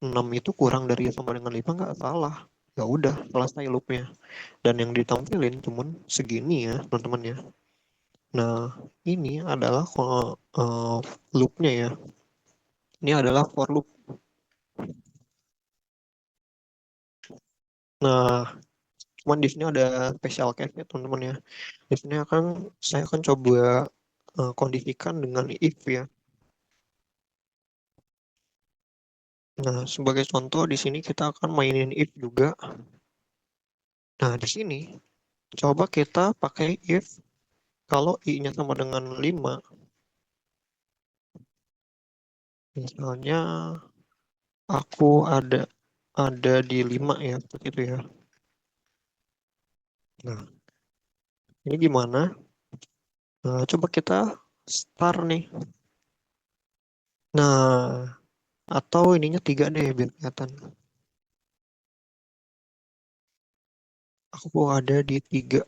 6 itu kurang dari sama dengan 5 nggak, salah. Ya udah, selesai loopnya. Dan yang ditampilin cuman segini ya, teman-teman ya. Nah, ini adalah loopnya ya. Ini adalah for loop. Nah, cuman di sini ada special case ya, teman-teman ya. Di sini saya akan coba kondisikan dengan if ya. Nah, sebagai contoh di sini kita akan mainin if juga. Nah, di sini coba kita pakai if kalau i-nya sama dengan 5. Misalnya aku ada di 5 ya, seperti itu ya. Nah, ini gimana? Nah, coba kita start nih. Nah, atau ininya 3 deh biar kelihatan. Aku ada di 3.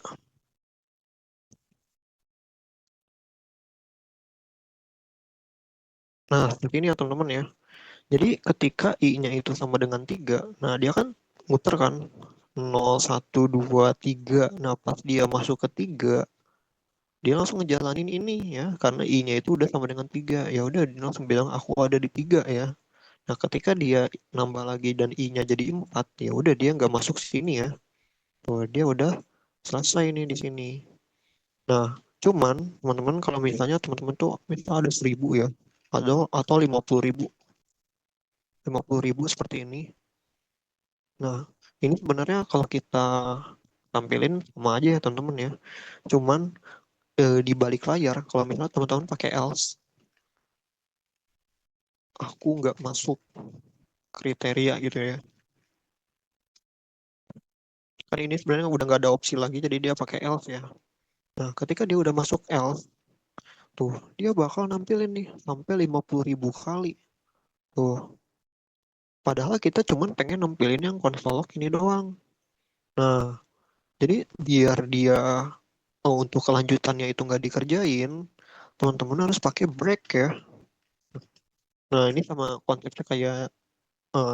Nah, seperti ini ya teman-teman ya. Jadi ketika i-nya itu sama dengan 3, nah dia kan muter kan 0, 1, 2, 3. Nah, pas dia masuk ke 3, dia langsung ngejalanin ini ya, karena i-nya itu udah sama dengan 3. Ya udah dia langsung bilang aku ada di 3 ya. Nah, ketika dia nambah lagi dan i-nya jadi 4, ya udah dia nggak masuk sini ya. Tuh, dia udah selesai nih di sini. Nah, cuman teman-teman kalau misalnya teman-teman tuh misal ada 1.000 ya, atau 50.000, 50.000 seperti ini. Nah, Ini sebenarnya kalau kita tampilin sama aja ya teman-teman ya. Cuman di balik layar kalau misalnya teman-teman pakai else, aku nggak masuk kriteria gitu ya. Kan ini sebenarnya udah nggak ada opsi lagi, jadi dia pakai else ya. Nah, ketika dia udah masuk else, tuh dia bakal nampilin nih sampai 50.000 kali. Tuh, padahal kita cuman pengen nampilin yang konsol log ini doang. Nah, jadi biar dia untuk kelanjutannya itu nggak dikerjain, teman-teman harus pakai break ya. Nah, ini sama konsepnya kayak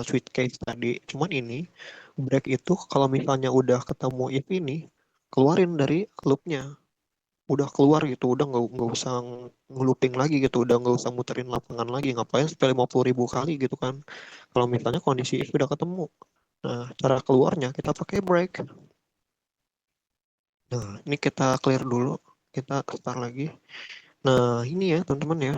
switch case tadi. Cuman ini break itu kalau misalnya udah ketemu if ini, keluarin dari loopnya. Udah keluar gitu, udah nggak usah ngeluping lagi gitu, udah nggak usah muterin lapangan lagi. Ngapain sampai 50.000 kali gitu kan? Kalau misalnya kondisi if udah ketemu. Nah, cara keluarnya kita pakai break. Nah, ini kita clear dulu. Kita start lagi. Nah, ini ya teman-teman ya.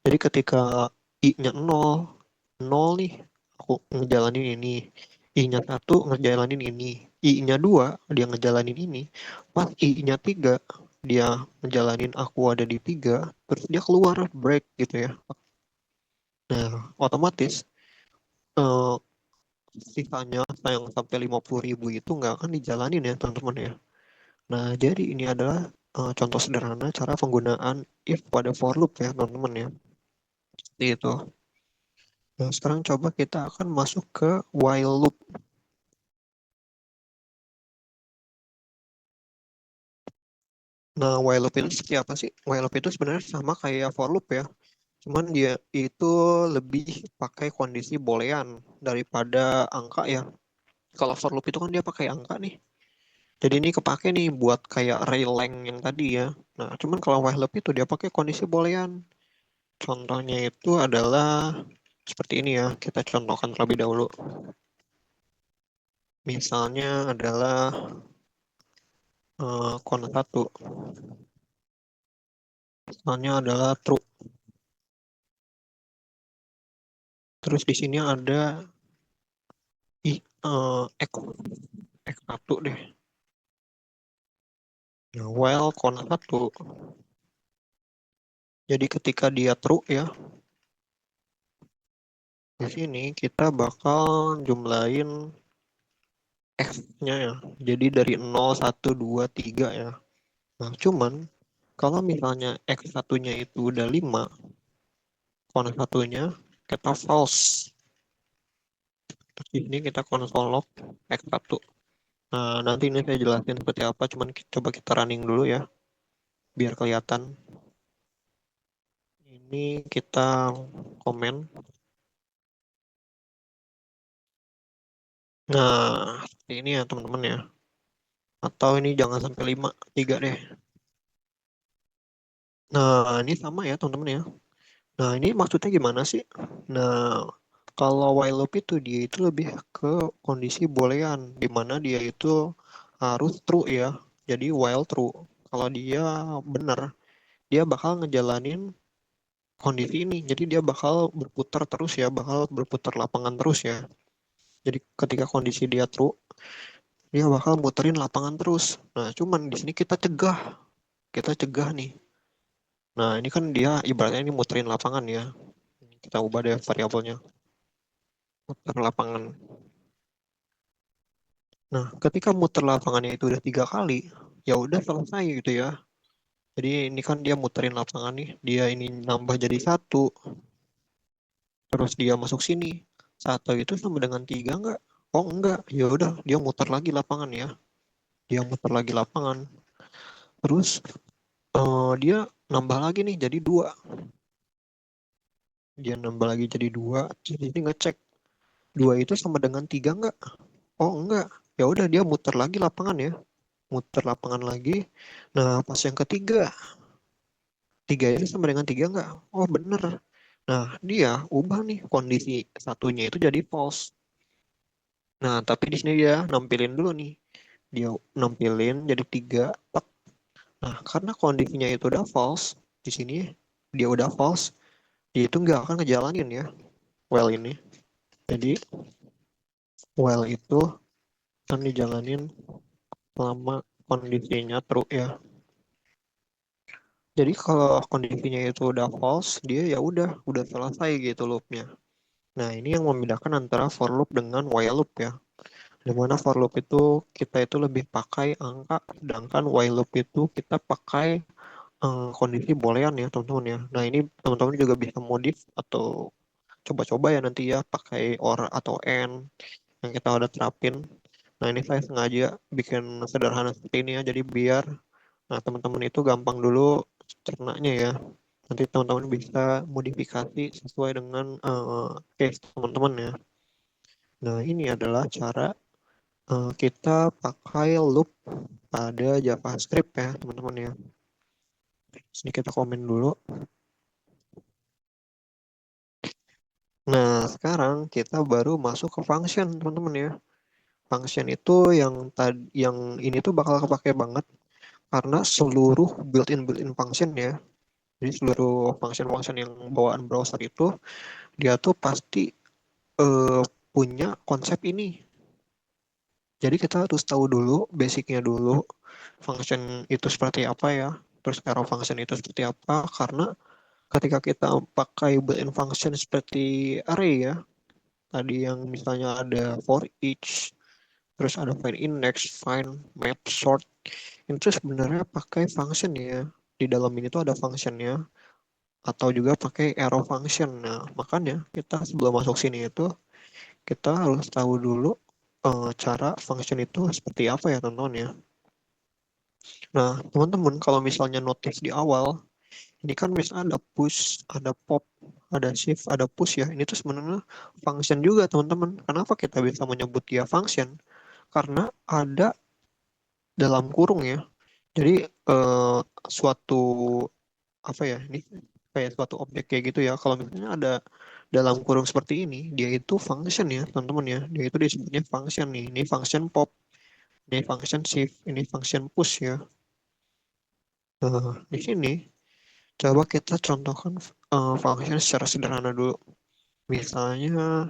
Jadi ketika I-nya 0, 0 nih, aku ngejalanin ini. I-nya 1 ngejalanin ini. I-nya 2 dia ngejalanin ini. Pas I-nya 3 dia ngejalanin aku ada di 3, terus dia keluar break gitu ya. Nah, otomatis eh, sisanya yang sampai 50.000 itu nggak akan dijalanin ya teman-teman ya. Nah, jadi ini adalah contoh sederhana cara penggunaan if pada for loop ya teman-teman ya. Seperti itu. Nah, sekarang coba kita akan masuk ke while loop. Nah, while loop itu seperti apa sih? While loop itu sebenarnya sama kayak for loop ya. Cuman dia itu lebih pakai kondisi boolean daripada angka ya. Kalau for loop itu kan dia pakai angka nih. Jadi ini kepake nih buat kayak array length yang tadi ya. Nah, cuman kalau while loop itu dia pakai kondisi boolean. Contohnya itu adalah seperti ini ya. Kita contohkan terlebih dahulu. Misalnya adalah count 1. Misalnya adalah true. Terus di sini ada X, X1 deh. Nah, while count 1. Jadi ketika dia true ya, di sini kita bakal jumlahin X-nya ya. Jadi dari 0, 1, 2, 3 ya. Nah, cuman kalau misalnya X1-nya itu udah 5, count 1-nya kita false. Terus di sini kita console log X1. Nah, nanti ini saya jelasin seperti apa, cuman coba kita running dulu ya, biar kelihatan. Ini kita komen. Nah, seperti ini ya teman-teman ya. Atau ini jangan sampai 5, 3 deh. Nah, ini sama ya teman-teman ya. Nah, ini maksudnya gimana sih? Nah, kalau while loop itu dia itu lebih ke kondisi boolean, di mana dia itu harus true ya. Jadi while true. Kalau dia benar, dia bakal ngejalanin kondisi ini. Jadi dia bakal berputar terus ya, bakal berputar lapangan terus ya. Jadi ketika kondisi dia true, dia bakal muterin lapangan terus. Nah, cuman di sini kita cegah nih. Nah, ini kan dia ibaratnya ini muterin lapangan ya. Kita ubah deh variabelnya, muter lapangan. Nah, ketika muter lapangannya itu udah 3 kali, ya udah selesai gitu ya. Jadi ini kan dia muterin lapangan nih, dia ini nambah jadi 1, terus dia masuk sini. 1 itu sama dengan 3 enggak? Oh enggak, ya udah dia muter lagi lapangan ya. Dia muter lagi lapangan. Terus dia nambah lagi nih jadi 2. Dia nambah lagi jadi 2. Jadi ini ngecek 2 itu sama dengan 3 enggak? Oh enggak. Ya udah dia muter lagi lapangan ya. Muter lapangan lagi. Nah, pas yang ketiga, 3 ini sama dengan 3 enggak? Oh bener. Nah, dia ubah nih kondisi satunya itu jadi false. Nah, tapi di sini dia nampilin dulu nih. Dia nampilin jadi 3. Nah, karena kondisinya itu udah false, di sini dia udah false, dia itu nggak akan ngejalanin ya while ini. Jadi while itu kan dijalanin selama kondisinya true ya. Jadi kalau kondisinya itu udah false, dia ya udah selesai gitu loopnya. Nah, ini yang membedakan antara for loop dengan while loop ya. Dimana for loop itu kita itu lebih pakai angka, sedangkan while loop itu kita pakai kondisi boolean ya teman-teman ya. Nah, ini teman-teman juga bisa modif atau coba-coba ya nanti ya pakai or atau and yang kita udah terapin. Nah, ini saya sengaja bikin sederhana seperti ini ya, jadi biar teman-teman itu gampang dulu cernanya ya. Nanti teman-teman bisa modifikasi sesuai dengan case teman-teman ya. Nah, ini adalah cara kita pakai loop pada JavaScript ya, teman-teman ya. Sini kita komen dulu. Nah, sekarang kita baru masuk ke function, teman-teman ya. Function itu yang ini tuh bakal kepake banget karena seluruh built-in function ya. Jadi seluruh function-function yang bawaan browser itu dia tuh pasti eh, punya konsep ini. Jadi kita harus tahu dulu basicnya dulu function itu seperti apa ya. Terus arrow function itu seperti apa karena ketika kita pakai built-in function seperti array ya, tadi yang misalnya ada for each, terus ada find index, find, map, sort, itu sebenarnya pakai function ya. Di dalam ini tuh ada functionnya atau juga pakai arrow function. Nah, makanya kita sebelum masuk sini itu kita harus tahu dulu cara function itu seperti apa ya teman-teman ya. Nah, teman-teman kalau misalnya notice di awal, ini kan misalnya ada push, ada pop, ada shift, ada push ya. Ini tuh sebenarnya function juga teman-teman. Kenapa kita bisa menyebut dia function? Karena ada dalam kurung ya. Jadi suatu apa ya ini kayak suatu objek kayak gitu ya. Kalau misalnya ada dalam kurung seperti ini, dia itu function ya teman-teman ya. Dia itu disebutnya function nih. Ini function pop, ini function shift, ini function push ya. Nah, di sini coba kita contohkan function secara sederhana dulu. Misalnya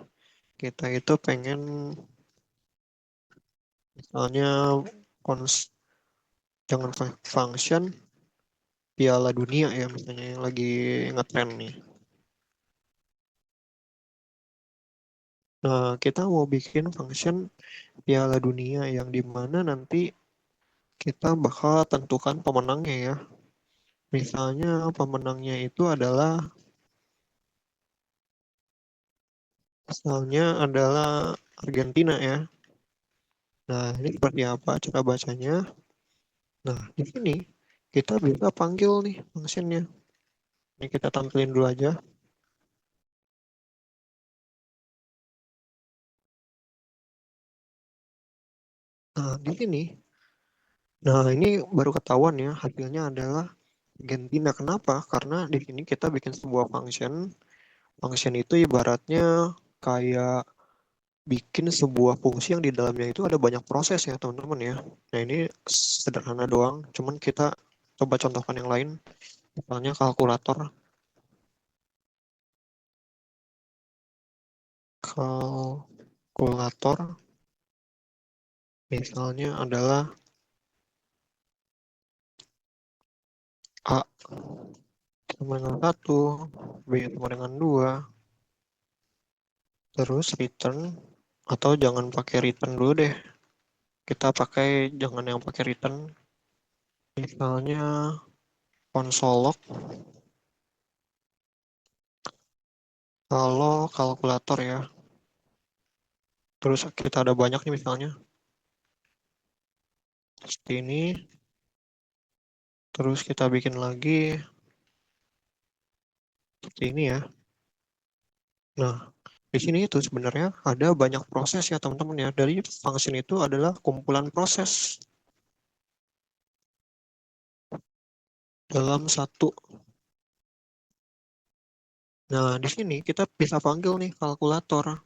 kita itu pengen misalnya cons jangan function Piala Dunia ya misalnya yang lagi ngetren nih. Nah, kita mau bikin function Piala Dunia yang dimana nanti kita bakal tentukan pemenangnya ya. Misalnya pemenangnya itu adalah Argentina ya. Nah, ini seperti apa cara bacanya? Nah, di sini kita bisa panggil nih functionnya. Ini kita tampilin dulu aja. Nah, di sini. Nah, ini baru ketahuan ya, hasilnya adalah Argentina. Kenapa? Karena di sini kita bikin sebuah function. Function itu ibaratnya kayak bikin sebuah fungsi yang di dalamnya itu ada banyak proses ya, teman-teman ya. Nah, ini sederhana doang. Cuman kita coba contohkan yang lain. Misalnya kalkulator. Kalkulator misalnya adalah A sama dengan 1, B sama dengan 2, terus return atau jangan pakai return dulu deh. Kita pakai jangan yang pakai return. Misalnya konsolog kalau kalkulator ya. Terus kita ada banyak nih misalnya. Seperti ini. Terus kita bikin lagi seperti ini ya. Nah, di sini itu sebenarnya ada banyak proses ya teman-teman ya. Dari function itu adalah kumpulan proses dalam satu. Nah, di sini kita bisa panggil nih kalkulator.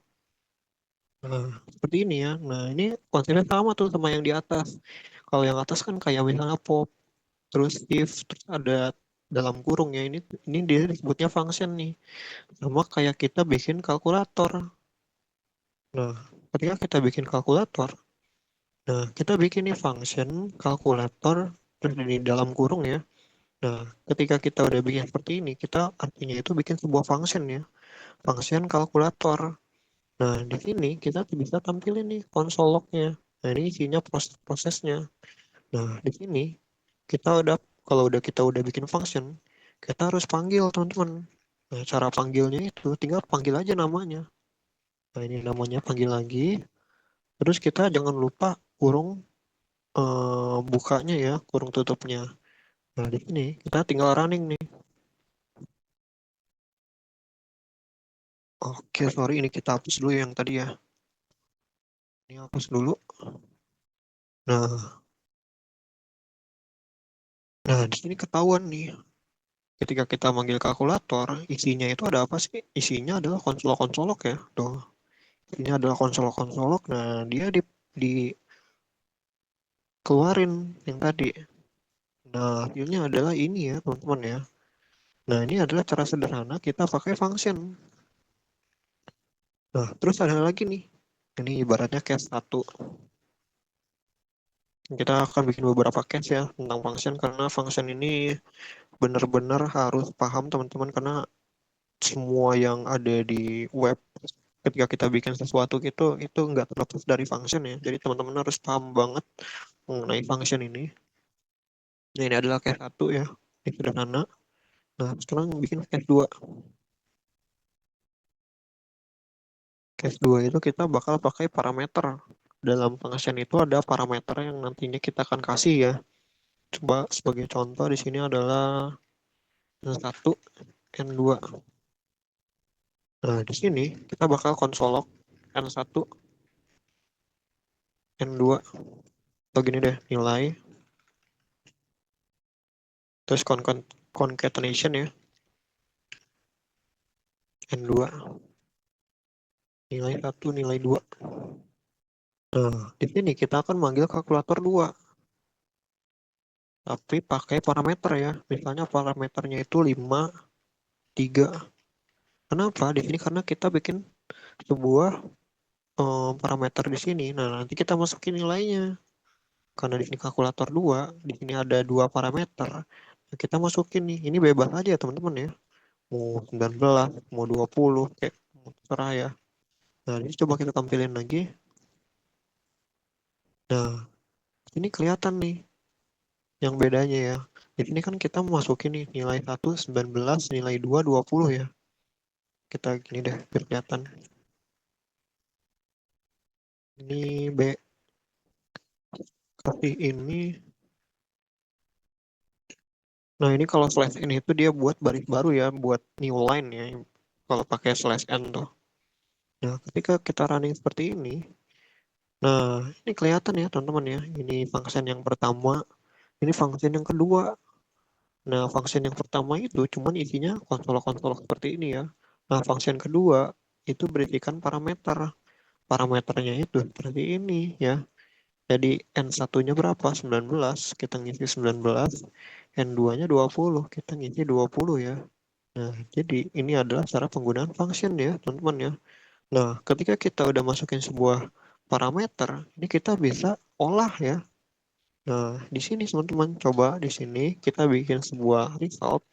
Nah, seperti ini ya. Nah, ini konsepnya sama tuh sama yang di atas. Kalau yang atas kan kayak misalnya pop, terus if, terus ada dalam kurung ya. Ini dia disebutnya function nih. Sama kayak kita bikin kalkulator. Nah, ketika kita bikin kalkulator, Nah, kita bikin nih function kalkulator terus di dalam kurung ya. Nah, ketika kita udah bikin seperti ini, kita artinya itu bikin sebuah function ya, function kalkulator. Nah, di sini kita bisa tampilin nih konsol lognya. Nah, ini isinya proses-prosesnya. Nah, di sini kita udah kalau kita udah bikin function, kita harus panggil teman-teman. Nah, cara panggilnya itu tinggal panggil aja namanya. Nah, ini namanya panggil lagi. Terus kita jangan lupa kurung bukanya ya, kurung tutupnya. Nah, di sini kita tinggal running nih. Oke, sorry ini kita hapus dulu yang tadi ya. Ini hapus dulu. Nah, di sini ketahuan nih. Ketika kita manggil kalkulator, isinya itu ada apa sih? Isinya adalah konsol-konsolok ya. Tuh, ini adalah konsol-konsolok. Nah, dia dikeluarin yang tadi. Nah, hasilnya adalah ini ya, teman-teman ya. Nah, ini adalah cara sederhana kita pakai function. Nah, terus ada lagi nih. Ini ibaratnya case satu. Kita akan bikin beberapa case ya tentang function karena function ini benar-benar harus paham teman-teman karena semua yang ada di web ketika kita bikin sesuatu gitu itu nggak terlepas dari function ya. Jadi teman-teman harus paham banget mengenai function ini. Nah, ini adalah case satu ya. Ini sederhana. Nah, sekarang bikin case 2. Case 2 itu kita bakal pakai parameter. Dalam function itu ada parameter yang nantinya kita akan kasih ya. Coba sebagai contoh di sini adalah N1, N2. Nah, di sini kita bakal konsolok N1, N2. Atau gini deh, nilai. Terus concatenation ya, N2. Nilai 1, nilai 2. Nah, di sini kita akan manggil kalkulator 2. Tapi pakai parameter ya. Misalnya parameternya itu 5, 3. Kenapa? Di sini karena kita bikin sebuah parameter di sini. Nah, nanti kita masukin nilainya. Karena di sini kalkulator 2, di sini ada dua parameter. Nah, kita masukin nih. Ini bebas aja ya, teman-teman ya. Mau 19, mau 20, kayak mau terserah ya. Nah, ini coba kita tampilin lagi. Nah, ini kelihatan nih yang bedanya ya. Di sini kan kita masukin nih nilai 1, 19, nilai 2, 20 ya. Kita gini deh, biar kelihatan. Ini B, kasih ini. Nah, ini kalau slash n itu dia buat baris baru ya, buat new line ya. Kalau pakai slash n tuh. Nah, ketika kita running seperti ini, nah ini kelihatan ya teman-teman ya. Ini function yang pertama, ini function yang kedua. Nah, function yang pertama itu cuman isinya konsol-konsol seperti ini ya. Nah, function kedua itu berisikan parameter. Parameternya itu seperti ini ya. Jadi N1-nya berapa? 19, kita ngisi 19. N2-nya 20, kita ngisi 20 ya. Nah, jadi ini adalah cara penggunaan function ya, teman-teman ya. Nah, ketika kita udah masukin sebuah parameter, ini kita bisa olah ya. Nah, di sini teman-teman coba di sini kita bikin sebuah result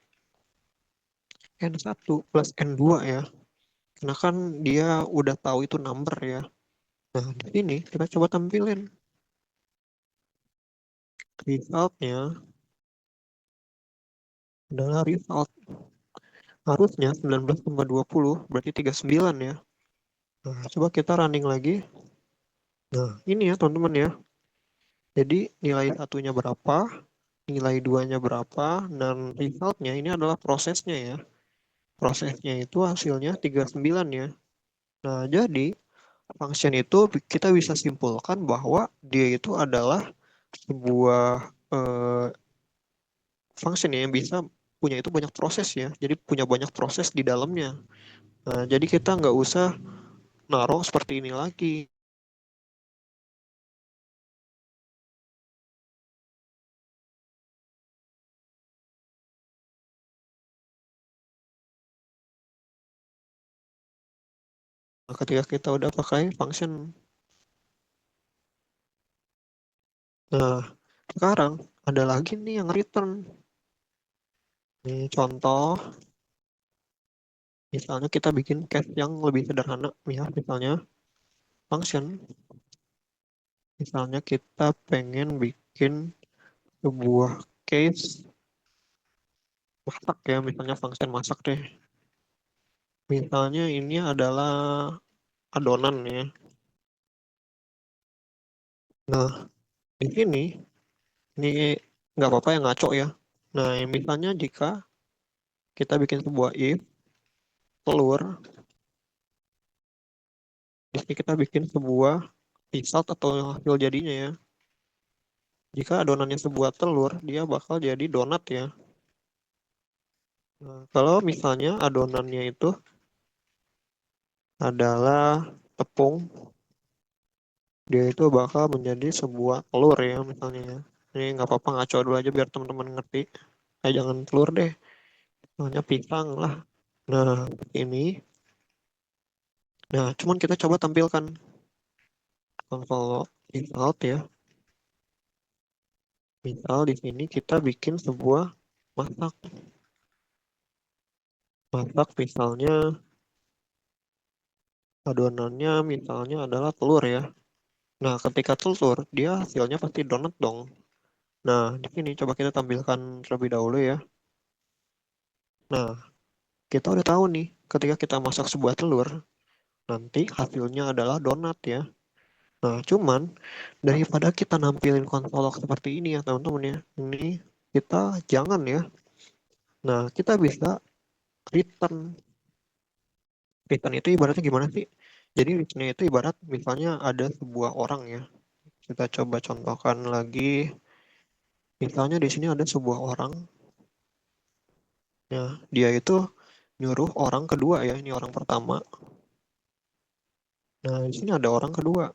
N1 plus N2 ya. Karena kan dia udah tahu itu number ya. Nah, di sini kita coba tampilin resultnya adalah result. Harusnya 19,20 berarti 39 ya. Nah, coba kita running lagi. Nah, ini ya teman-teman ya. Jadi nilai satunya berapa, nilai duanya berapa, dan resultnya ini adalah prosesnya ya. Prosesnya itu hasilnya 39 ya. Nah, jadi function itu kita bisa simpulkan bahwa dia itu adalah sebuah eh, function ya yang bisa punya itu banyak proses ya. Jadi punya banyak proses di dalamnya. Nah, jadi kita nggak usah naruh seperti ini lagi. Nah, ketika kita udah pakai function Nah, sekarang ada lagi nih yang return. Nih contoh, misalnya kita bikin case yang lebih sederhana, ya, misalnya function. Misalnya kita pengen bikin sebuah case masak ya, misalnya function masak deh. Misalnya ini adalah adonan ya. Nah, di sini ini nggak apa-apa yang ngaco ya. Nah, misalnya jika kita bikin sebuah if telur, di sini kita bikin sebuah result atau hasil jadinya ya. Jika adonannya sebuah telur, dia bakal jadi donat ya. Nah, kalau misalnya adonannya itu adalah tepung, dia itu bakal menjadi sebuah telur ya misalnya ya. Ini nggak apa-apa ngaco dulu aja biar teman-teman ngerti. Jangan telur deh, namanya pisang lah. Nah, ini. Nah, cuman kita coba tampilkan console result ya. Misal di sini kita bikin sebuah masak. Masak misalnya adonannya misalnya adalah telur ya. Nah, ketika telur, dia hasilnya pasti donat dong. Nah, di sini coba kita tampilkan terlebih dahulu ya. Nah, kita udah tahu nih, ketika kita masak sebuah telur, nanti hasilnya adalah donat ya. Nah, cuman daripada kita nampilin konsolok seperti ini ya teman-teman ya, ini kita jangan ya. Nah, kita bisa return. Return itu ibaratnya gimana sih? Jadi return itu ibarat misalnya ada sebuah orang ya. Kita coba contohkan lagi. Misalnya di sini ada sebuah orang ya, dia itu nyuruh orang kedua ya, ini orang pertama. Nah, di sini ada orang kedua.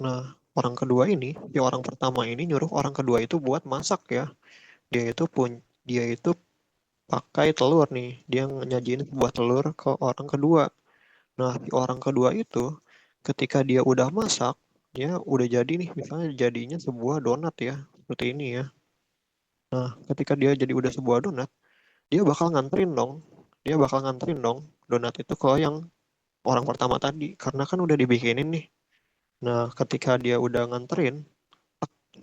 Nah, orang kedua ini, si orang pertama ini nyuruh orang kedua itu buat masak ya. Dia itu pun dia itu pakai telur nih. Dia nyajiin sebuah telur ke orang kedua. Nah, si orang kedua itu ketika dia udah masak, dia udah jadi nih, misalnya jadinya sebuah donat ya, seperti ini ya. Nah, ketika dia jadi udah sebuah donat, dia bakal nganterin dong. Dia bakal nganterin dong donat itu ke yang orang pertama tadi, karena kan udah dibikinin nih. Nah, ketika dia udah nganterin,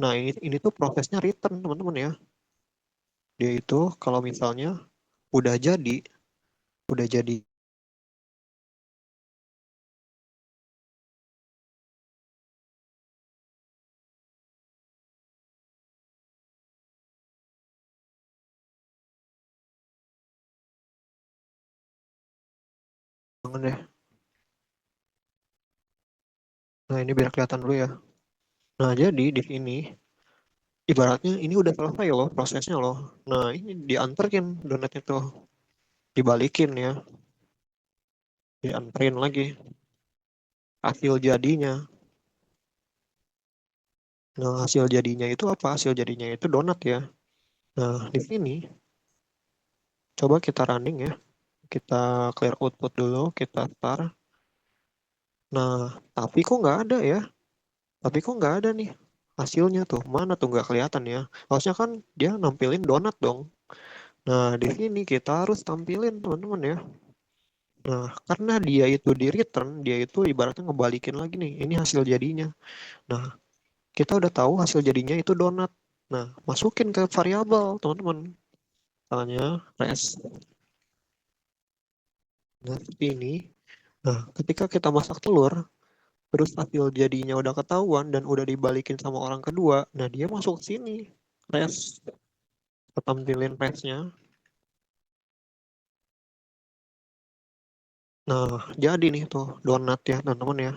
nah ini tuh prosesnya return teman-teman ya. Dia itu kalau misalnya udah jadi, udah jadi banget deh. Nah, ini biar kelihatan dulu ya. Nah, jadi di sini ibaratnya ini udah selesai loh prosesnya loh. Nah, ini dianterin donatnya tuh, dibalikin ya, dianterin lagi hasil jadinya. Nah, hasil jadinya itu apa? Hasil jadinya itu donat ya. Nah, di sini coba kita running ya. Kita clear output dulu, kita start. Nah, tapi kok nggak ada ya? Tapi kok nggak ada nih hasilnya tuh? Mana tuh nggak kelihatan ya? Harusnya kan dia nampilin donat dong. Nah, di sini kita harus tampilin teman-teman ya. Nah, karena dia itu di return, dia itu ibaratnya ngebalikin lagi nih. Ini hasil jadinya. Nah, kita udah tahu hasil jadinya itu donat. Nah, masukin ke variabel teman-teman. Misalnya res. Nah, seperti ini. Nah, ketika kita masak telur, terus hasil jadinya udah ketahuan dan udah dibalikin sama orang kedua, nah dia masuk sini. Res. Kita tampilin resnya. Nah, jadi nih tuh donat ya teman-teman ya.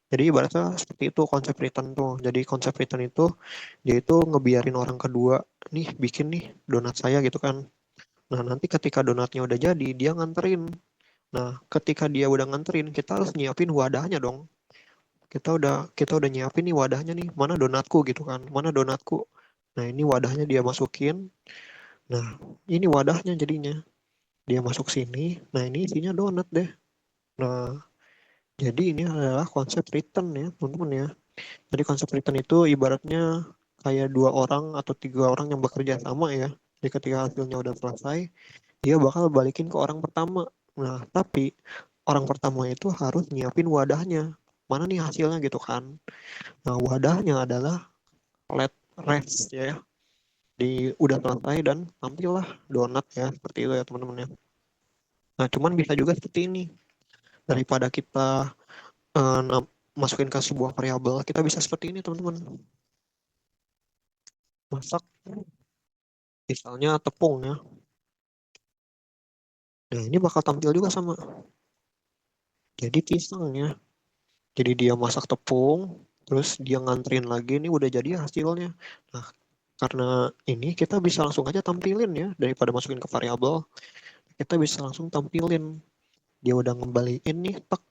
Jadi ibaratnya seperti itu konsep return tuh. Jadi konsep return itu dia itu ngebiarin orang kedua nih bikin nih donat saya gitu kan. Nah, nanti ketika donatnya udah jadi, dia nganterin. Nah, ketika dia udah nganterin, kita harus nyiapin wadahnya dong. Kita udah nyiapin nih wadahnya nih. Mana donatku gitu kan. Mana donatku. Nah, ini wadahnya dia masukin. Nah, ini wadahnya jadinya. Dia masuk sini. Nah, ini isinya donat deh. Nah, jadi ini adalah konsep return ya, teman-teman ya. Jadi konsep return itu ibaratnya kayak dua orang atau tiga orang yang bekerja sama ya. Jadi ketika hasilnya udah selesai, dia bakal balikin ke orang pertama. Nah, tapi orang pertama itu harus nyiapin wadahnya. Mana nih hasilnya gitu kan. Nah, wadahnya adalah let rest ya. Udah selesai dan tampillah donat ya. Seperti itu ya teman-teman ya. Nah, cuman bisa juga seperti ini. Daripada kita eh, masukin ke sebuah variabel, kita bisa seperti ini teman-teman. Masak misalnya tepung ya. Nah, ini bakal tampil juga sama. Jadi pisang ya. Jadi dia masak tepung, terus dia nganterin lagi, ini udah jadi hasilnya. Nah, karena ini kita bisa langsung aja tampilin ya, daripada masukin ke variabel, kita bisa langsung tampilin. Dia udah ngembaliin nih, tek.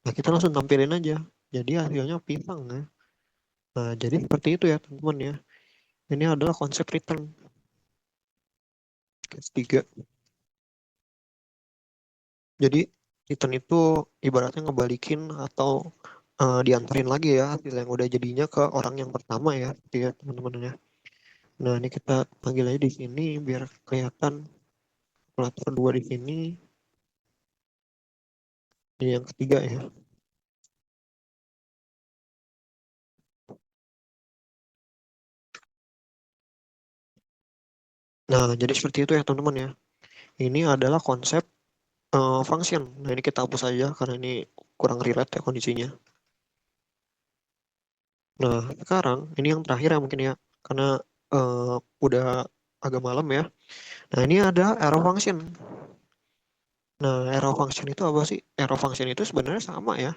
Nah, kita langsung tampilin aja. Jadi hasilnya pisang ya. Nah, jadi seperti itu ya teman-teman ya. Ini adalah konsep return. Ketiga. Jadi return itu ibaratnya ngebalikin atau diantarin lagi ya hasil yang udah jadinya ke orang yang pertama ya, gitu ya teman-teman ya. Nah, ini kita panggil aja di sini biar kelihatan kalkulator dua di sini. Ini yang ketiga ya. Nah, jadi seperti itu ya teman-teman ya. Ini adalah konsep function. Nah, ini kita hapus aja karena ini kurang relate ya kondisinya. Nah, sekarang ini yang terakhir ya mungkin ya. Karena eh, udah agak malam ya. Nah, ini ada arrow function. Nah, arrow function itu apa sih? Arrow function itu sebenarnya sama ya.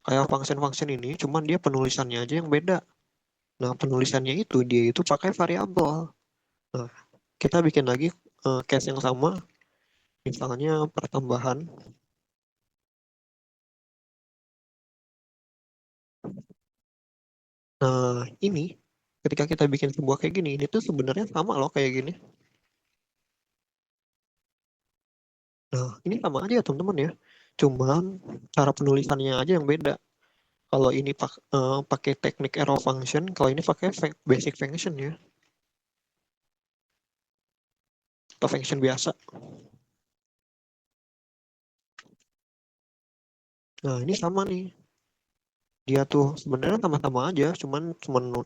Kayak function-function ini, cuman dia penulisannya aja yang beda. Nah, penulisannya itu dia itu pakai variabel. Nah, kita bikin lagi case yang sama, misalnya pertambahan. Nah, ini ketika kita bikin sebuah kayak gini, ini tuh sebenarnya sama loh kayak gini. Nah, ini sama aja ya teman-teman ya. Cuman cara penulisannya aja yang beda. Kalau ini pakai teknik arrow function, kalau ini pakai basic function ya, atau function biasa. Nah, ini sama nih. Dia tuh sebenarnya sama-sama aja, cuman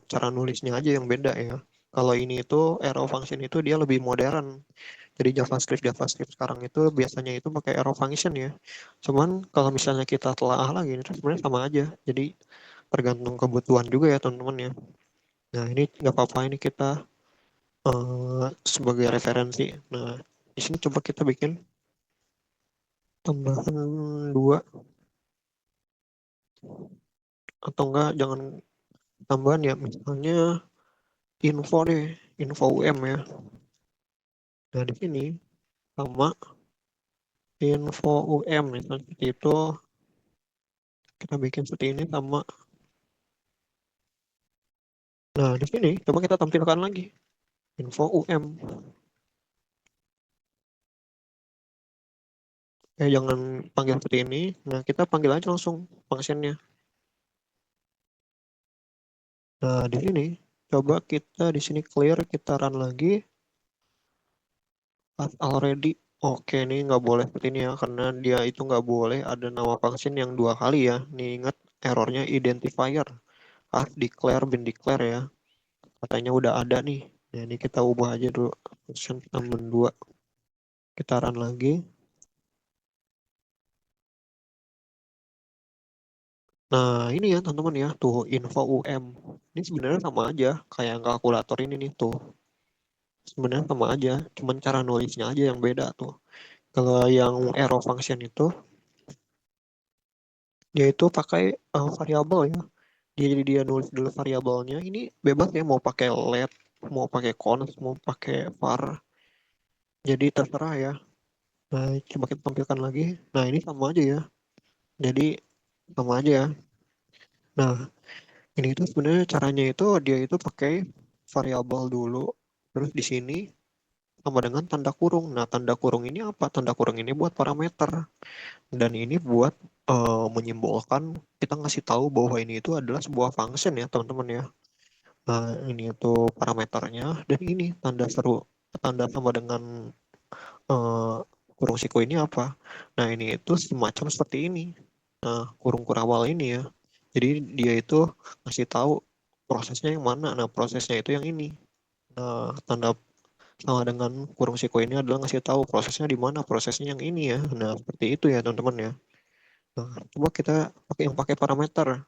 cara nulisnya aja yang beda ya. Kalau ini itu arrow function itu dia lebih modern. Jadi JavaScript sekarang itu biasanya itu pakai arrow function ya. Cuman kalau misalnya kita telaah lagi itu sebenarnya sama aja. Jadi tergantung kebutuhan juga ya teman-teman ya. Nah, ini nggak apa-apa, ini kita sebagai referensi. Nah, di sini coba kita bikin tambahan dua, atau enggak jangan tambahan ya, misalnya info deh, info UM ya. Nah, di sini sama info UM misalnya seperti itu, kita bikin seperti ini sama. Nah, di sini coba kita tampilkan lagi info UM. Jangan panggil seperti ini. Nah, kita panggil aja langsung functionnya. Nah, di sini coba kita di sini clear, kita run lagi. Pas already. Oke, ini nggak boleh seperti ini ya, karena dia itu nggak boleh ada nama function yang dua kali ya. Nih ingat errornya identifier. Declare bin declare ya. Katanya udah ada nih. Nah, ini kita ubah aja dulu. Function tambah dua. Kita run lagi. Nah, ini ya teman-teman ya. Tuh info UM. Ini sebenarnya sama aja. Kayak yang kalkulator ini nih tuh. Sebenarnya sama aja. Cuman cara nulisnya aja yang beda tuh. Kalau yang arrow function itu, dia itu pakai variabel ya. Jadi dia nulis dulu variabelnya. Ini bebas ya mau pakai let, mau pakai const, mau pakai var. Jadi terserah ya. Nah, coba kita tampilkan lagi. Nah, ini sama aja ya. Jadi sama aja ya. Nah, ini itu sebenarnya caranya itu dia itu pakai variabel dulu. Terus di sini sama dengan tanda kurung. Nah, tanda kurung ini apa? Tanda kurung ini buat parameter. Dan ini buat menyimbolkan kita ngasih tahu bahwa ini itu adalah sebuah function ya, teman-teman ya. Nah, ini itu parameternya dan ini tanda sama dengan eh, kurung siku ini apa? Nah, ini itu semacam seperti ini. Nah, kurung kurawal ini ya. Jadi dia itu ngasih tahu prosesnya yang mana. Nah, prosesnya itu yang ini. Nah, tanda sama dengan kurung siku ini adalah ngasih tahu prosesnya di mana, prosesnya yang ini ya. Nah, seperti itu ya, teman-teman ya. Nah, coba kita pakai parameter.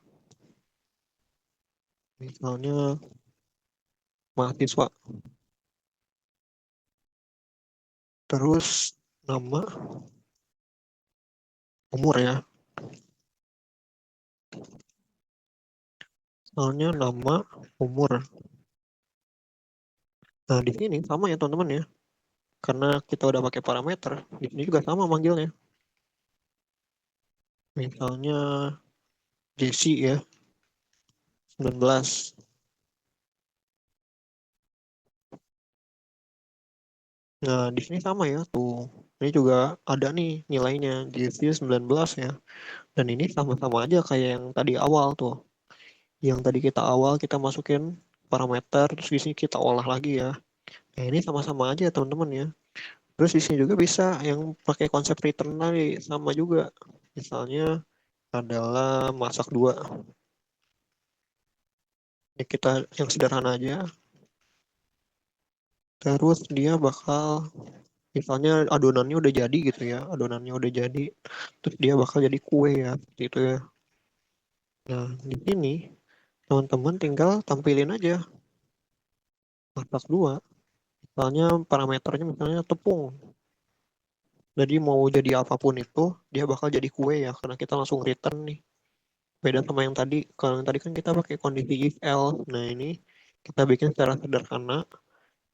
Misalnya mahasiswa, terus nama, umur ya. Misalnya nama, umur. Nah, di sini sama ya, teman-teman ya. Karena kita udah pakai parameter, di sini juga sama manggilnya. Misalnya Jesse ya, 19. Nah, di sini sama ya, tuh. Ini juga ada nih nilainya, Jesse 19 ya. Dan ini sama-sama aja kayak yang tadi awal tuh. Yang tadi kita awal kita masukin parameter, terus di sini kita olah lagi ya. Nah, ini sama-sama aja teman-teman ya. Terus di sini juga bisa yang pakai konsep return tadi sama juga. Misalnya adalah masak dua. Ini kita yang sederhana aja. Terus dia bakal misalnya adonannya udah jadi gitu ya. Adonannya udah jadi. Terus dia bakal jadi kue ya. Seperti itu ya. Nah, di sini teman-teman tinggal tampilin aja masak dua. Misalnya parameternya misalnya tepung. Jadi mau jadi apapun itu, dia bakal jadi kue ya, karena kita langsung return nih. Beda sama yang tadi, kalau yang tadi kan kita pakai kondisi if else. Nah ini kita bikin secara sederhana,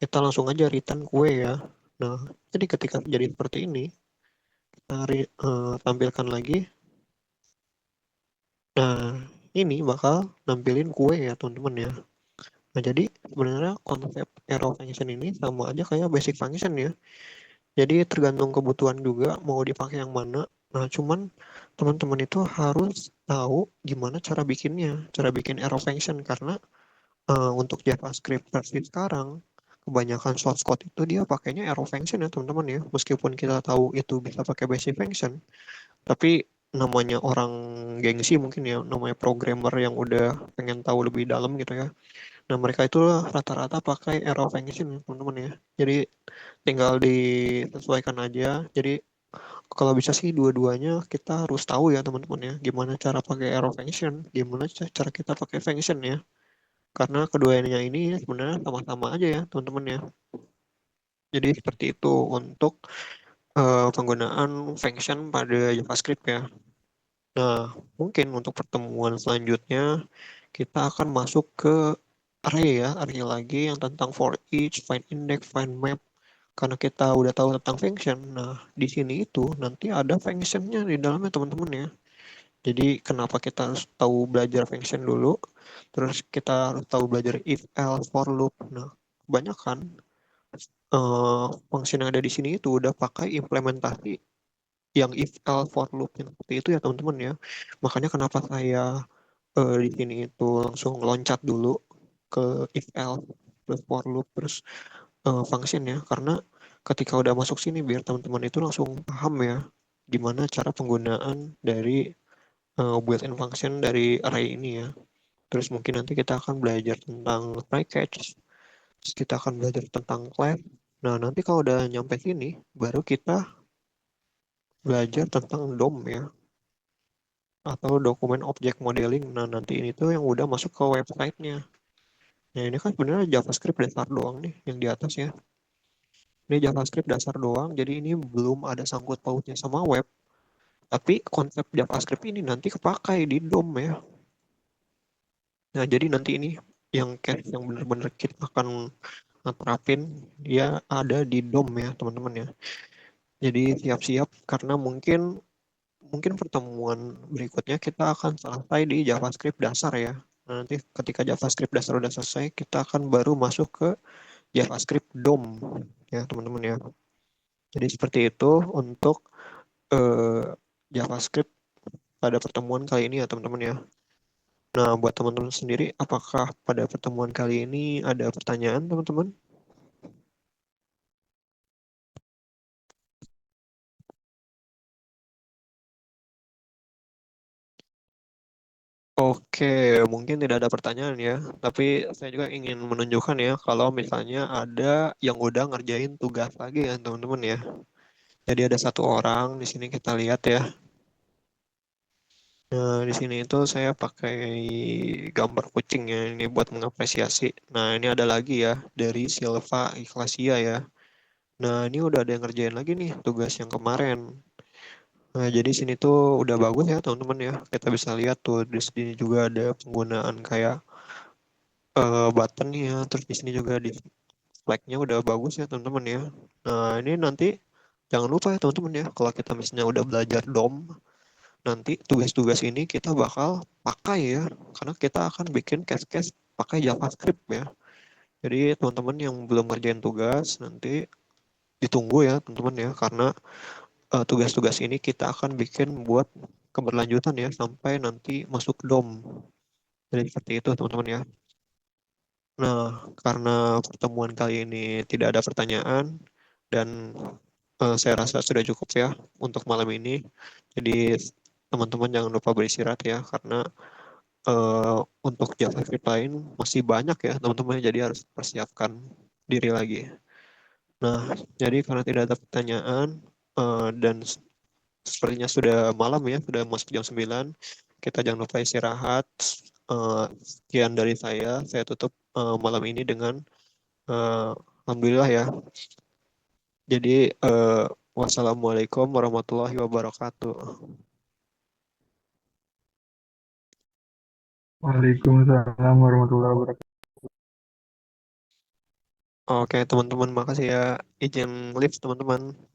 kita langsung aja return kue ya. Nah, jadi ketika jadi seperti ini, kita tampilkan lagi. Nah, ini bakal nampilin kue ya teman-teman ya. Nah, jadi sebenarnya konsep arrow function ini sama aja kayak basic function ya. Jadi tergantung kebutuhan juga mau dipakai yang mana. Nah, cuman teman-teman itu harus tahu gimana cara bikinnya, cara bikin arrow function karena untuk JavaScript versi sekarang kebanyakan source code itu dia pakainya arrow function ya teman-teman ya. Meskipun kita tahu itu bisa pakai basic function, tapi namanya orang gengsi mungkin ya, namanya programmer yang udah pengen tahu lebih dalam gitu ya. Nah, mereka itu rata-rata pakai arrow function teman-teman ya. Jadi tinggal disesuaikan aja. Jadi kalau bisa sih dua-duanya kita harus tahu ya teman-teman ya, gimana cara pakai arrow function, gimana cara kita pakai function ya. Karena keduanya ini sebenarnya sama-sama aja ya teman-teman ya. Jadi seperti itu untuk penggunaan function pada JavaScript ya. Nah, mungkin untuk pertemuan selanjutnya kita akan masuk ke array ya, array lagi yang tentang for each, find index, find map. Karena kita udah tahu tentang function, nah di sini itu nanti ada functionnya di dalamnya teman-teman ya. Jadi kenapa kita harus tahu belajar function dulu, terus kita harus tahu belajar if, else, for loop. Nah, kebanyakan function yang ada di sini itu udah pakai implementasi yang if, else, for loop yang seperti itu ya teman-teman ya. Makanya kenapa saya di sini itu langsung loncat dulu ke if, else, plus for loop, terus function ya, karena ketika udah masuk sini biar teman-teman itu langsung paham ya gimana cara penggunaan dari built-in function dari array ini ya. Terus mungkin nanti kita akan belajar tentang try catch, terus kita akan belajar tentang class. Nah, nanti kalau udah nyampe sini baru kita belajar tentang DOM ya, atau dokumen object modeling. Nah, nanti ini tuh yang udah masuk ke websitenya. Nah, ini kan sebenarnya JavaScript dasar doang nih yang di atas ya. Ini JavaScript dasar doang, jadi ini belum ada sangkut pautnya sama web. Tapi konsep JavaScript ini nanti kepakai di DOM ya. Nah, jadi nanti ini yang case yang benar-benar kita akan terapin dia ada di DOM ya, teman-teman ya. Jadi siap-siap karena mungkin mungkin pertemuan berikutnya kita akan selesai di JavaScript dasar ya. Nah, nanti ketika JavaScript dasar udah selesai, kita akan baru masuk ke JavaScript DOM. ya teman-teman ya. Jadi seperti itu untuk eh, JavaScript pada pertemuan kali ini ya teman-teman ya. Nah, buat teman-teman sendiri, apakah pada pertemuan kali ini ada pertanyaan teman-teman? Oke, mungkin tidak ada pertanyaan ya, tapi saya juga ingin menunjukkan ya kalau misalnya ada yang udah ngerjain tugas lagi ya teman-teman ya. Jadi ada satu orang di sini kita lihat ya. Nah, di sini itu saya pakai gambar kucing ya ini buat mengapresiasi. Nah, ini ada lagi ya dari Silva Ikhlasia ya. Nah, ini udah ada yang ngerjain lagi nih tugas yang kemarin. Nah, jadi sini tuh udah bagus ya teman-teman ya. Kita bisa lihat tuh di sini juga ada penggunaan kayak button ya. Terus di sini juga di flagnya udah bagus ya teman-teman ya. Nah, ini nanti jangan lupa ya teman-teman ya. Kalau kita misalnya udah belajar DOM, nanti tugas-tugas ini kita bakal pakai ya. Karena kita akan bikin case-case pakai JavaScript ya. Jadi teman-teman yang belum ngerjain tugas nanti ditunggu ya teman-teman ya. Karena tugas-tugas ini kita akan bikin buat keberlanjutan ya sampai nanti masuk DOM. Jadi seperti itu teman-teman ya. Nah, karena pertemuan kali ini tidak ada pertanyaan dan saya rasa sudah cukup ya untuk malam ini. Jadi teman-teman jangan lupa beristirahat ya karena eh, untuk JavaScript lain masih banyak ya teman-teman. Jadi harus persiapkan diri lagi. Nah, jadi karena tidak ada pertanyaan dan sepertinya sudah malam ya, sudah masuk jam 9. Kita jangan lupa istirahat. Sekian dari saya tutup malam ini dengan Alhamdulillah ya. Jadi wassalamualaikum warahmatullahi wabarakatuh. Waalaikumsalam warahmatullahi wabarakatuh. Oke teman-teman, makasih ya. Izin lift teman-teman.